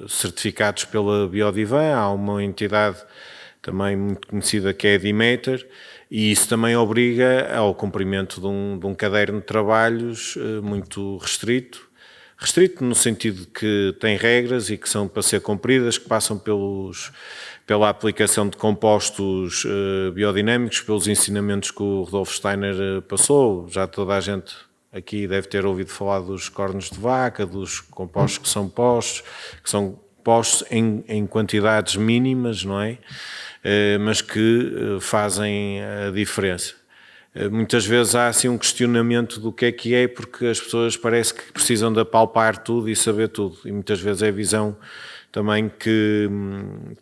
certificados pela Biodivan, há uma entidade também muito conhecida que é a Demeter, e isso também obriga ao cumprimento de um caderno de trabalhos muito restrito no sentido de que tem regras e que são para ser cumpridas, que passam pela aplicação de compostos biodinâmicos, pelos ensinamentos que o Rudolf Steiner passou. Já toda a gente aqui deve ter ouvido falar dos cornos de vaca, dos compostos que são postos em quantidades mínimas, não é? Mas que fazem a diferença. Muitas vezes há assim um questionamento do que é, porque as pessoas parece que precisam de apalpar tudo e saber tudo, e muitas vezes é a visão também que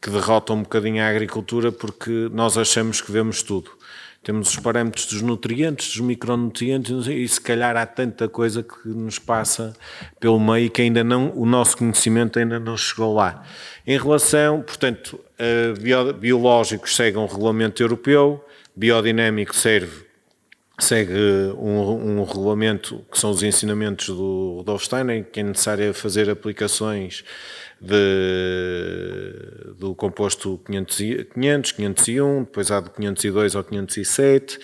derrota um bocadinho a agricultura, porque nós achamos que vemos tudo. Temos os parâmetros dos nutrientes, dos micronutrientes, e se calhar há tanta coisa que nos passa pelo meio que ainda não, o nosso conhecimento ainda não chegou lá. Em relação, portanto, biológicos segue um regulamento europeu, biodinâmico segue um regulamento que são os ensinamentos do Rudolf Steiner, que é necessário fazer aplicações do composto 500, 501, depois há do 502 ao 507,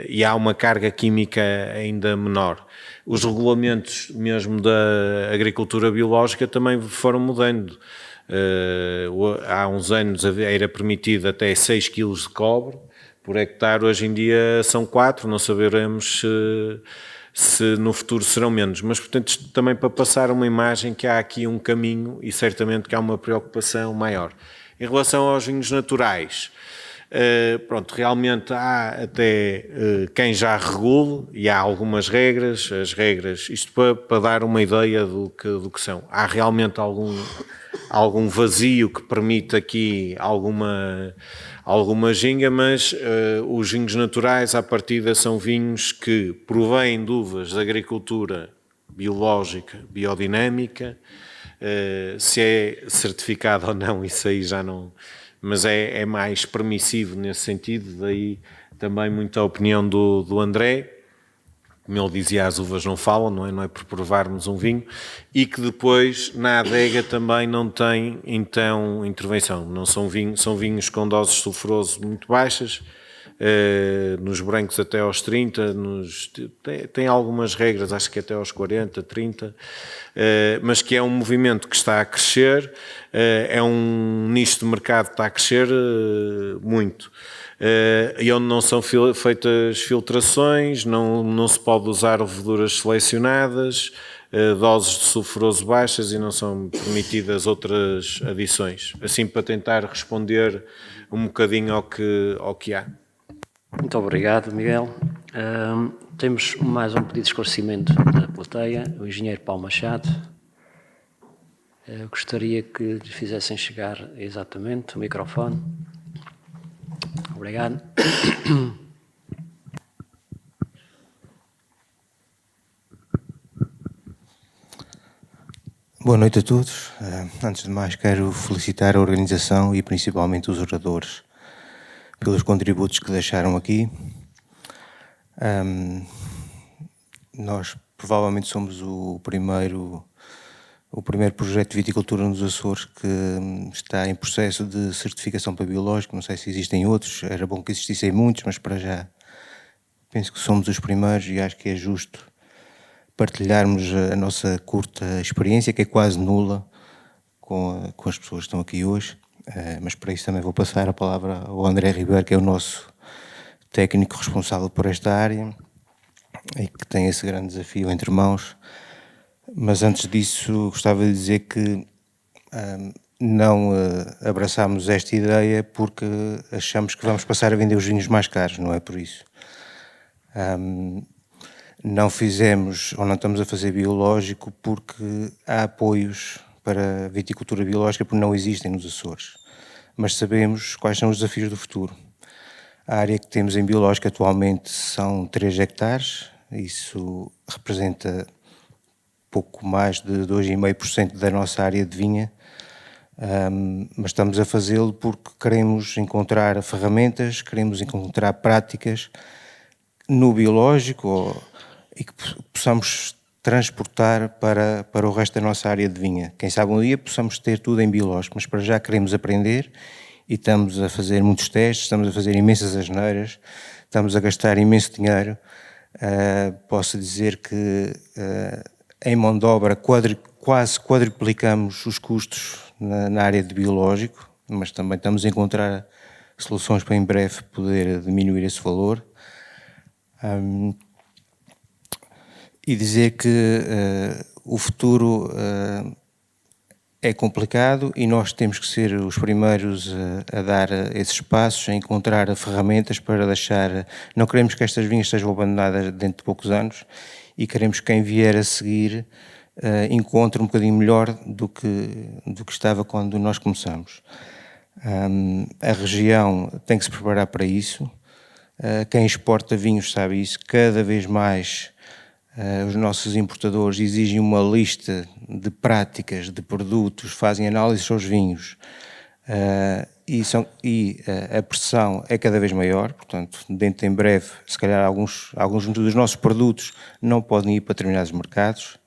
e há uma carga química ainda menor. Os regulamentos mesmo da agricultura biológica também foram mudando. Há uns anos era permitido até 6 kg de cobre por hectare, hoje em dia são 4, não saberemos se no futuro serão menos, mas portanto isto também para passar uma imagem que há aqui um caminho e certamente que há uma preocupação maior. Em relação aos vinhos naturais, realmente há até quem já regule e há algumas regras, isto para dar uma ideia do que são. Há realmente algum vazio que permite aqui alguma ginga, mas os vinhos naturais à partida são vinhos que provêm de uvas de agricultura biológica, biodinâmica, se é certificado ou não, isso aí já não, mas é mais permissivo nesse sentido, daí também muita opinião do André. Como ele dizia, as uvas não falam, não é por provarmos um vinho, e que depois na adega também não tem então intervenção. Não são vinhos com doses de sulfuroso muito baixas, nos brancos até aos 30, tem algumas regras, acho que até aos 40, 30, mas que é um movimento que está a crescer, é um nicho de mercado que está a crescer muito. E onde não são feitas filtrações, não se pode usar leveduras selecionadas, doses de sulfuroso baixas e não são permitidas outras adições. Assim, para tentar responder um bocadinho ao que há. Muito obrigado, Miguel. Temos mais um pedido de esclarecimento da plateia, o engenheiro Paulo Machado. Gostaria que lhe fizessem chegar exatamente o microfone. Obrigado. Boa noite a todos. Antes de mais, quero felicitar a organização e principalmente os oradores pelos contributos que deixaram aqui. Nós provavelmente somos o primeiro projeto de viticultura nos Açores que está em processo de certificação para biológico. Não sei se existem outros, era bom que existissem muitos, mas para já penso que somos os primeiros e acho que é justo partilharmos a nossa curta experiência, que é quase nula, com as pessoas que estão aqui hoje. Mas para isso também vou passar a palavra ao André Ribeiro, que é o nosso técnico responsável por esta área e que tem esse grande desafio entre mãos. Mas antes disso gostava de dizer que não abraçámos esta ideia porque achamos que vamos passar a vender os vinhos mais caros, não é por isso. não fizemos ou não estamos a fazer biológico porque há apoios para viticultura biológica porque não existem nos Açores. Mas sabemos quais são os desafios do futuro. A área que temos em biológico atualmente são 3 hectares, isso representa pouco mais de 2,5% da nossa área de vinha, mas estamos a fazê-lo porque queremos encontrar ferramentas, queremos encontrar práticas no biológico e que possamos transportar para o resto da nossa área de vinha. Quem sabe um dia possamos ter tudo em biológico, mas para já queremos aprender e estamos a fazer muitos testes, estamos a fazer imensas asneiras, estamos a gastar imenso dinheiro. Posso dizer que em mão de obra quase quadruplicamos os custos na área de biológico, mas também estamos a encontrar soluções para em breve poder diminuir esse valor. E dizer que o futuro é complicado e nós temos que ser os primeiros a dar esses passos, a encontrar ferramentas para deixar... Não queremos que estas vinhas sejam abandonadas dentro de poucos anos e queremos que quem vier a seguir encontre um bocadinho melhor do que estava quando nós começamos. A região tem que se preparar para isso. Quem exporta vinhos sabe isso. Cada vez mais os nossos importadores exigem uma lista de práticas, de produtos, fazem análises aos vinhos e a pressão é cada vez maior. Portanto, dentro em breve, se calhar alguns dos nossos produtos não podem ir para determinados mercados.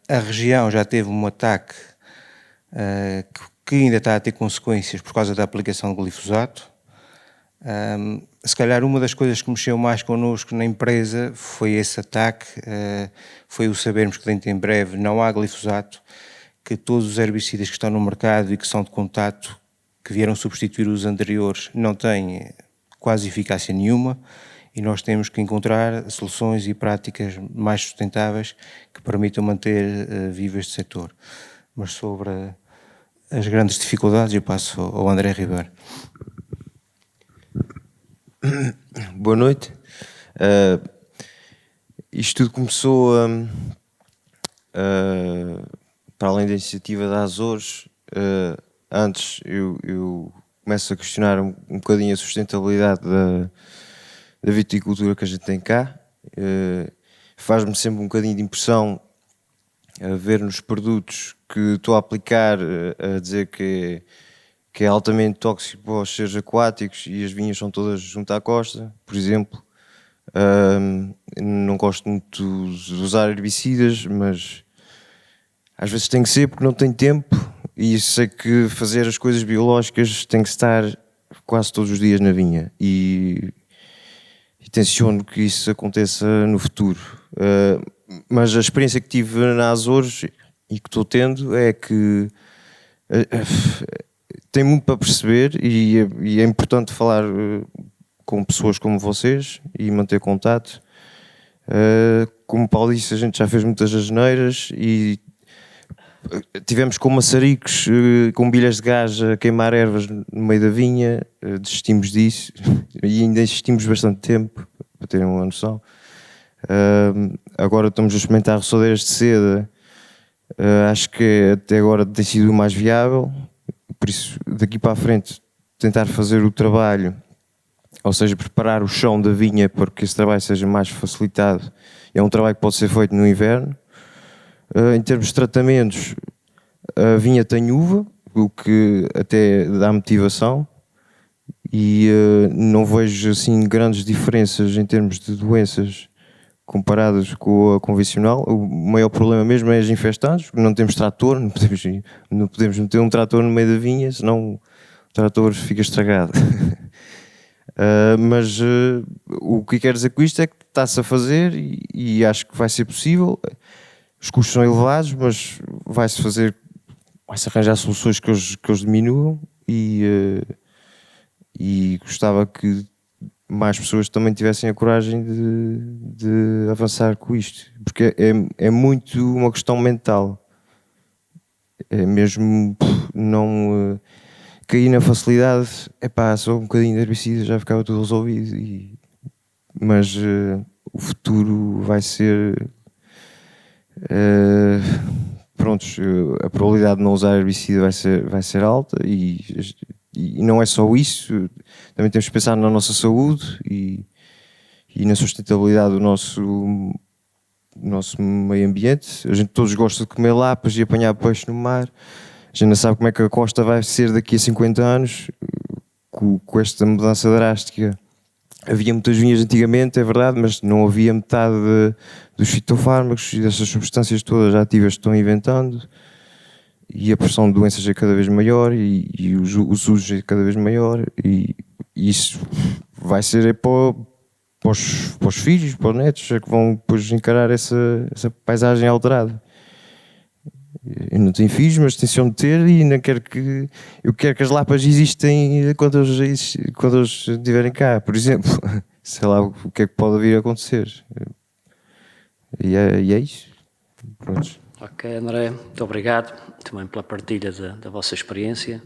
A região já teve um ataque que ainda está a ter consequências por causa da aplicação de glifosato. Se calhar uma das coisas que mexeu mais connosco na empresa foi esse ataque, foi o sabermos que dentro em breve não há glifosato, que todos os herbicidas que estão no mercado e que são de contato, que vieram substituir os anteriores, não têm quase eficácia nenhuma e nós temos que encontrar soluções e práticas mais sustentáveis que permitam manter vivo este setor. Mas sobre as grandes dificuldades eu passo ao André Ribeiro. Boa noite. Isto tudo começou para além da iniciativa da Azores. Antes eu começo a questionar um bocadinho a sustentabilidade da viticultura que a gente tem cá. Faz-me sempre um bocadinho de impressão ver nos produtos que estou a aplicar a dizer que é altamente tóxico para os seres aquáticos e as vinhas são todas junto à costa, por exemplo. Não gosto muito de usar herbicidas, mas às vezes tem que ser porque não tenho tempo e sei que fazer as coisas biológicas tem que estar quase todos os dias na vinha e tenciono que isso aconteça no futuro. Mas a experiência que tive na Azores e que estou tendo é que tem muito para perceber e é importante falar com pessoas como vocês e manter contato. Como o Paulo disse, a gente já fez muitas asneiras e tivemos com maçaricos, com bilhas de gás a queimar ervas no meio da vinha, desistimos disso e ainda insistimos bastante tempo, para terem uma noção. Agora estamos a experimentar roçadeiras de seda, acho que até agora tem sido o mais viável. Por isso, daqui para a frente, tentar fazer o trabalho, ou seja, preparar o chão da vinha para que esse trabalho seja mais facilitado. É um trabalho que pode ser feito no inverno. Em termos de tratamentos, a vinha tem uva, o que até dá motivação. E não vejo assim grandes diferenças em termos de doenças comparadas com a convencional. O maior problema mesmo é as infestados, não temos trator, não podemos meter um trator no meio da vinha, senão o trator fica estragado. Mas o que quero dizer com isto é que está-se a fazer e acho que vai ser possível. Os custos são elevados, mas vai-se arranjar soluções que os diminuam e gostava que mais pessoas também tivessem a coragem de avançar com isto, porque é muito uma questão mental, é mesmo não cair na facilidade, só um bocadinho de herbicida já ficava tudo resolvido, mas o futuro vai ser... prontos, a probabilidade de não usar herbicida vai ser alta e não é só isso, também temos que pensar na nossa saúde e na sustentabilidade do nosso meio ambiente. A gente todos gosta de comer lapas e apanhar peixe no mar. A gente não sabe como é que a costa vai ser daqui a 50 anos com esta mudança drástica. Havia muitas vinhas antigamente, é verdade, mas não havia metade dos fitofármacos e dessas substâncias todas ativas que estão inventando, e a pressão de doenças é cada vez maior e os usos é cada vez maior, e isso vai ser para os filhos, para os netos, é que vão depois encarar essa paisagem alterada. Eu não tenho filhos, mas tenho de ter, e não quero que... Eu quero que as lapas existem quando eles estiverem cá, por exemplo. Sei lá o que é que pode vir a acontecer. E é isso. Pronto. Ok, André, muito obrigado também pela partilha da vossa experiência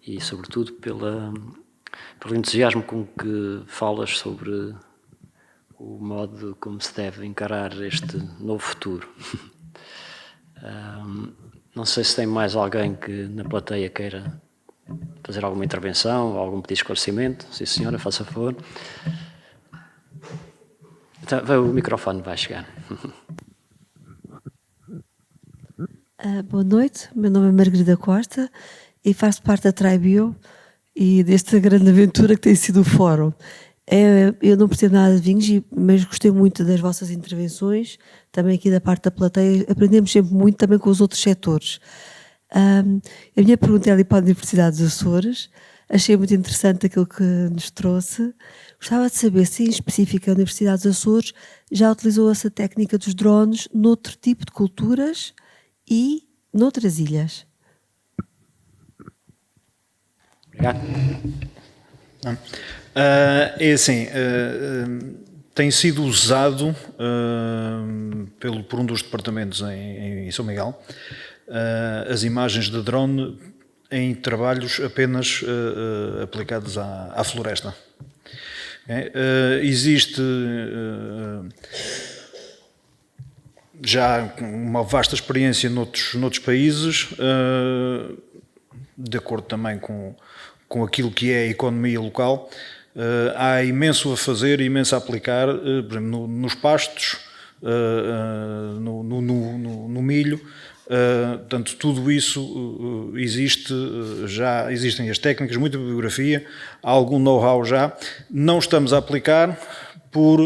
e, sobretudo, pelo entusiasmo com que falas sobre o modo como se deve encarar este novo futuro. Não sei se tem mais alguém que na plateia queira fazer alguma intervenção ou algum pedido de esclarecimento. Sim, senhora, faça favor. Então, o microfone vai chegar. Boa noite, meu nome é Margarida Costa e faço parte da Tribio e desta grande aventura que tem sido o fórum. Eu não percebo nada de vinhos, mas gostei muito das vossas intervenções, também aqui da parte da plateia. Aprendemos sempre muito também com os outros setores. A minha pergunta é ali para a Universidade dos Açores. Achei muito interessante aquilo que nos trouxe. Gostava de saber se, em específico, a Universidade dos Açores já utilizou essa técnica dos drones noutro tipo de culturas e noutras ilhas. Obrigado. É assim, tem sido usado por um dos departamentos em São Miguel as imagens de drone em trabalhos apenas aplicados à floresta. Existe já uma vasta experiência noutros países, de acordo também com aquilo que é a economia local. Há imenso a fazer, imenso a aplicar, por exemplo, nos pastos, no milho. Portanto, tudo isso existe, já existem as técnicas, muita bibliografia, há algum know-how já. Não estamos a aplicar por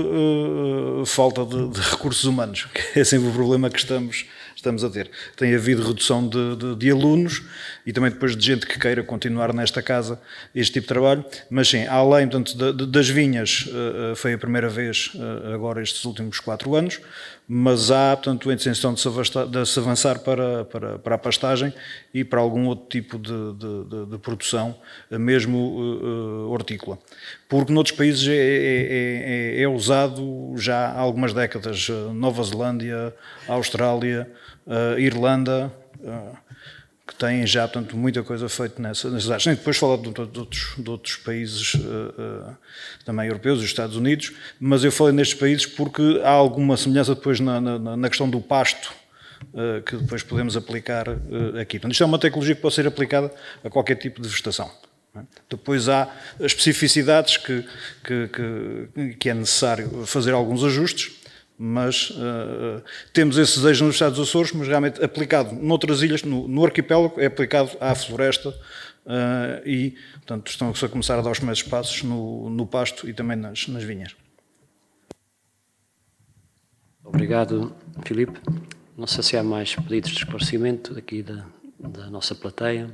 falta de recursos humanos, que é sempre o problema que estamos a ter. Tem havido redução de alunos e também depois de gente que queira continuar nesta casa este tipo de trabalho, mas sim, além, portanto, das vinhas, foi a primeira vez agora estes últimos 4 anos, mas há, portanto, a intenção de se avançar para a pastagem e para algum outro tipo de produção, mesmo hortícola. Porque noutros países é usado já há algumas décadas, Nova Zelândia, Austrália, Irlanda, que têm já, portanto, muita coisa feita nessas áreas. Nem depois falar de outros países também europeus, os Estados Unidos, mas eu falei nestes países porque há alguma semelhança depois na questão do pasto, que depois podemos aplicar aqui. Portanto, isto é uma tecnologia que pode ser aplicada a qualquer tipo de vegetação. Depois há as especificidades que é necessário fazer alguns ajustes, mas temos esse desejo nos Estados Açores, mas realmente aplicado noutras ilhas, no arquipélago, é aplicado à floresta e, portanto, estão a começar a dar os primeiros passos no pasto e também nas vinhas. Obrigado, Filipe. Não sei se há mais pedidos de esclarecimento aqui da nossa plateia.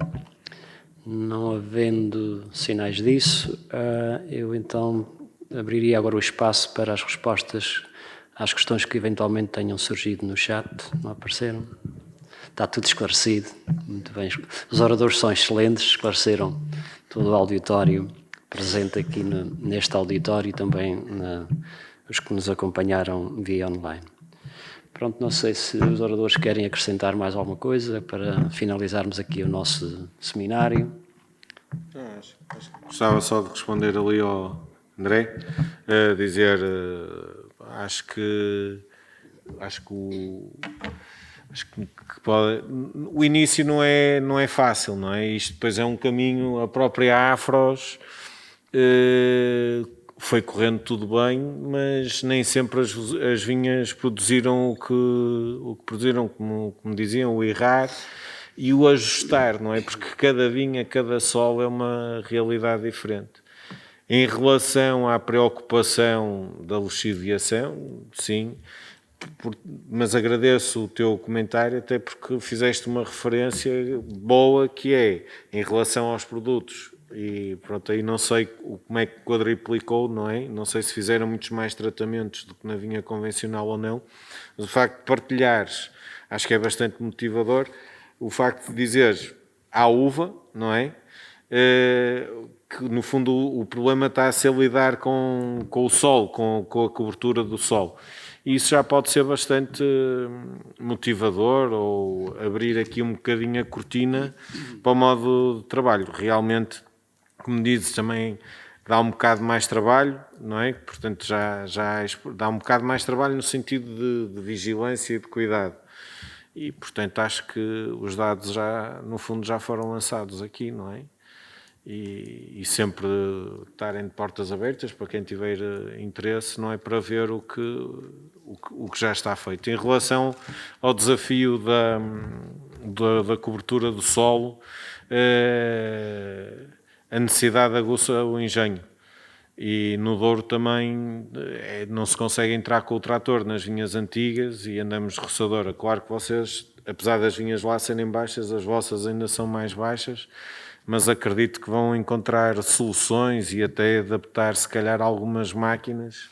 Não havendo sinais disso, eu então abriria agora o espaço para as respostas às questões que eventualmente tenham surgido no chat. Não apareceram? Está tudo esclarecido. Muito bem. Os oradores são excelentes, esclareceram todo o auditório presente aqui neste auditório e também os que nos acompanharam via online. Pronto, não sei se os oradores querem acrescentar mais alguma coisa para finalizarmos aqui o nosso seminário. Gostava só de responder ali ao André, dizer acho que o início não é fácil, não é? Isto depois é um caminho, a própria Afros foi correndo tudo bem, mas nem sempre as vinhas produziram o que produziram, como diziam, o errar e o ajustar, não é? Porque cada vinha, cada solo é uma realidade diferente. Em relação à preocupação da lixiviação, sim, mas agradeço o teu comentário, até porque fizeste uma referência boa, que é em relação aos produtos. E pronto, aí não sei como é que quadriplicou, não é? Não sei se fizeram muitos mais tratamentos do que na vinha convencional ou não, mas o facto de partilhares, acho que é bastante motivador. O facto de dizeres à uva, não é? Que no fundo o problema está a ser lidar com o solo, com a cobertura do solo. E isso já pode ser bastante motivador, ou abrir aqui um bocadinho a cortina para o modo de trabalho. Realmente, como dizes, também dá um bocado mais trabalho, não é? Portanto, já dá um bocado mais trabalho no sentido de vigilância e de cuidado. E, portanto, acho que os dados já, no fundo, já foram lançados aqui, não é? E sempre estarem de portas abertas para quem tiver interesse, não é, para ver o que já está feito. Em relação ao desafio da cobertura do solo, a necessidade aguça o engenho. E no Douro também não se consegue entrar com o trator nas vinhas antigas e andamos de roçadora. Claro que vocês, apesar das vinhas lá serem baixas, as vossas ainda são mais baixas, mas acredito que vão encontrar soluções e até adaptar, se calhar, algumas máquinas,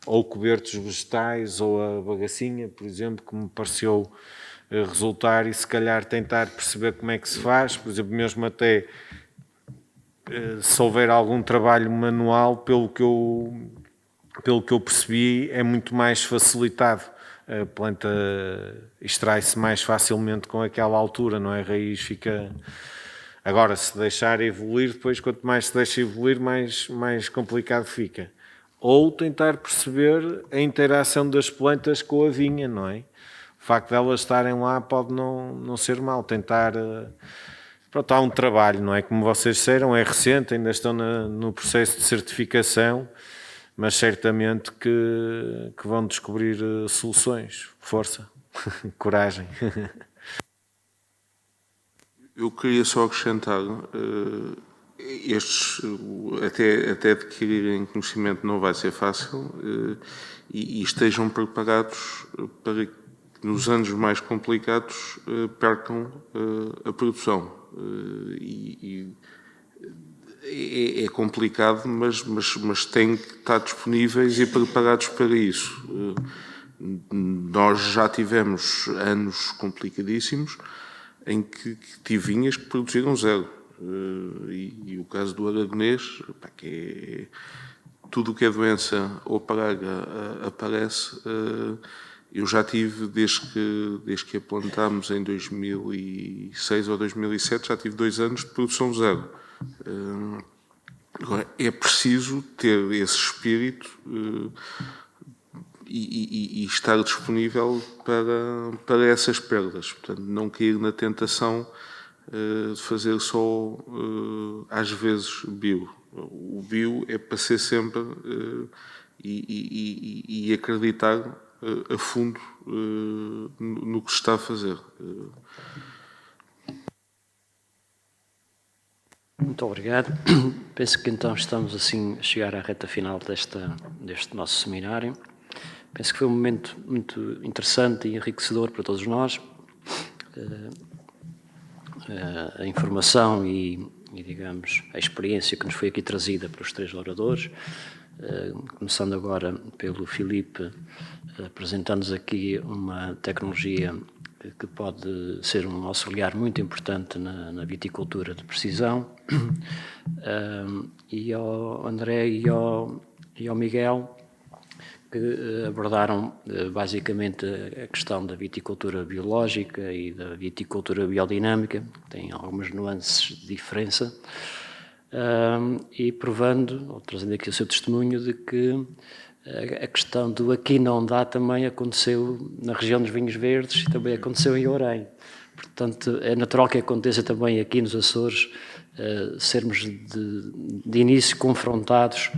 ou cobertos vegetais, ou a bagacinha, por exemplo, que me pareceu resultar, e se calhar tentar perceber como é que se faz, por exemplo, mesmo até se houver algum trabalho manual, pelo que eu percebi, é muito mais facilitado. A planta extrai-se mais facilmente com aquela altura, não é? A raiz fica... Agora, se deixar evoluir, depois quanto mais se deixa evoluir, mais complicado fica. Ou tentar perceber a interação das plantas com a vinha, não é? O facto de elas estarem lá pode não ser mau. Tentar... Pronto, há um trabalho, não é? Como vocês disseram, é recente, ainda estão no processo de certificação, mas certamente que vão descobrir soluções. Força, coragem. Eu queria só acrescentar, estes, até adquirirem conhecimento não vai ser fácil, e estejam preparados para que nos anos mais complicados percam a produção. É complicado, mas têm que estar disponíveis e preparados para isso. Nós já tivemos anos complicadíssimos em que tive vinhas que produziram zero. E o caso do aragonês, que é tudo o que é doença ou praga aparece. Eu já tive, desde que a plantámos em 2006 ou 2007, já tive 2 anos de produção zero. Agora, é preciso ter esse espírito e estar disponível para essas perdas. Portanto, não cair na tentação de fazer só, às vezes, bio. O bio é para ser sempre e acreditar a fundo no que se está a fazer. Muito obrigado. Penso que então estamos assim a chegar à reta final deste nosso seminário. Penso que foi um momento muito interessante e enriquecedor para todos nós. A informação e, digamos, a experiência que nos foi aqui trazida pelos 3 oradores, começando agora pelo Filipe, apresentando-nos aqui uma tecnologia que pode ser um auxiliar muito importante na viticultura de precisão, e ao André e ao Miguel, que abordaram basicamente a questão da viticultura biológica e da viticultura biodinâmica, que têm algumas nuances de diferença, e provando, ou trazendo aqui o seu testemunho, de que a questão do aqui não dá também aconteceu na região dos vinhos verdes e também aconteceu em Orém. Portanto, é natural que aconteça também aqui nos Açores, sermos de início confrontados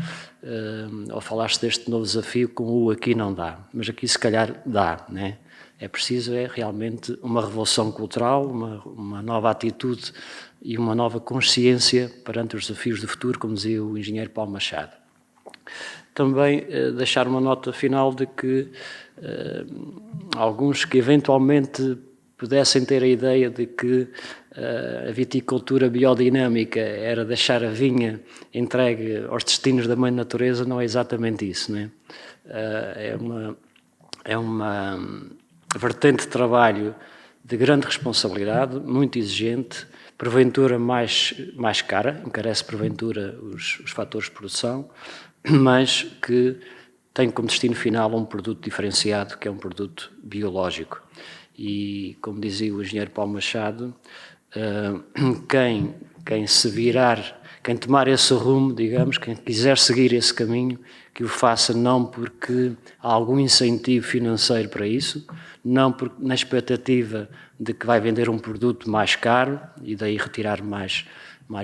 ao falar-se deste novo desafio com o aqui não dá. Mas aqui se calhar dá, né? É preciso realmente uma revolução cultural, uma nova atitude e uma nova consciência perante os desafios do futuro, como dizia o engenheiro Paulo Machado. Também deixar uma nota final de que alguns que eventualmente pudessem ter a ideia de que a viticultura biodinâmica era deixar a vinha entregue aos destinos da mãe natureza, não é exatamente isso, né? É uma vertente de trabalho de grande responsabilidade, muito exigente, porventura mais cara, encarece porventura os fatores de produção, mas que tem como destino final um produto diferenciado, que é um produto biológico. E, como dizia o engenheiro Paulo Machado, quem se virar, quem tomar esse rumo, digamos, quem quiser seguir esse caminho, que o faça não porque há algum incentivo financeiro para isso, não na expectativa de que vai vender um produto mais caro e daí retirar mais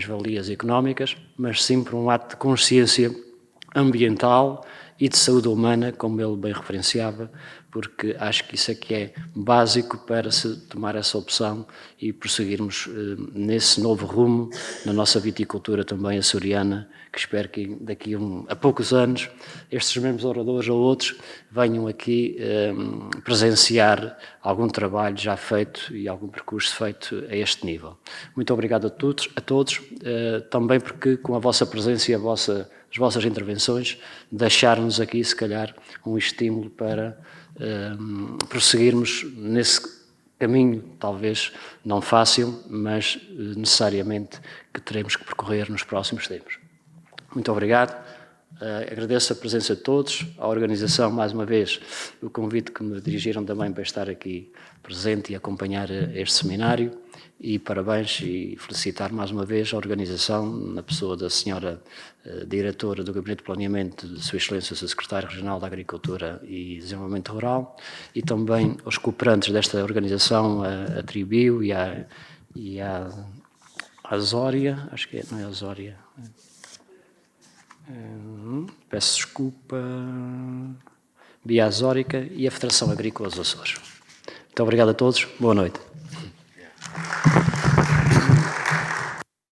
valias económicas, mas sim por um ato de consciência ambiental e de saúde humana, como ele bem referenciava, porque acho que isso é que é básico para se tomar essa opção e prosseguirmos nesse novo rumo na nossa viticultura também açoriana, que espero que daqui a poucos anos estes mesmos oradores ou outros venham aqui presenciar algum trabalho já feito e algum percurso feito a este nível. Muito obrigado a todos, também porque com a vossa presença e as vossas intervenções deixar-nos aqui, se calhar, um estímulo para prosseguirmos nesse caminho, talvez não fácil, mas necessariamente que teremos que percorrer nos próximos tempos. Muito obrigado, agradeço a presença de todos, à organização, mais uma vez, o convite que me dirigiram também para estar aqui presente e acompanhar este seminário, e parabéns e felicitar mais uma vez a organização, na pessoa da senhora diretora do Gabinete de Planeamento, de Sua Excelência, Sr. Secretário Regional da Agricultura e Desenvolvimento Rural, e também aos cooperantes desta organização, a Tribio e a Azória, acho que não é Azória, peço desculpa, Bia Azórica e a Federação Agrícola dos Açores. Muito obrigado a todos, boa noite.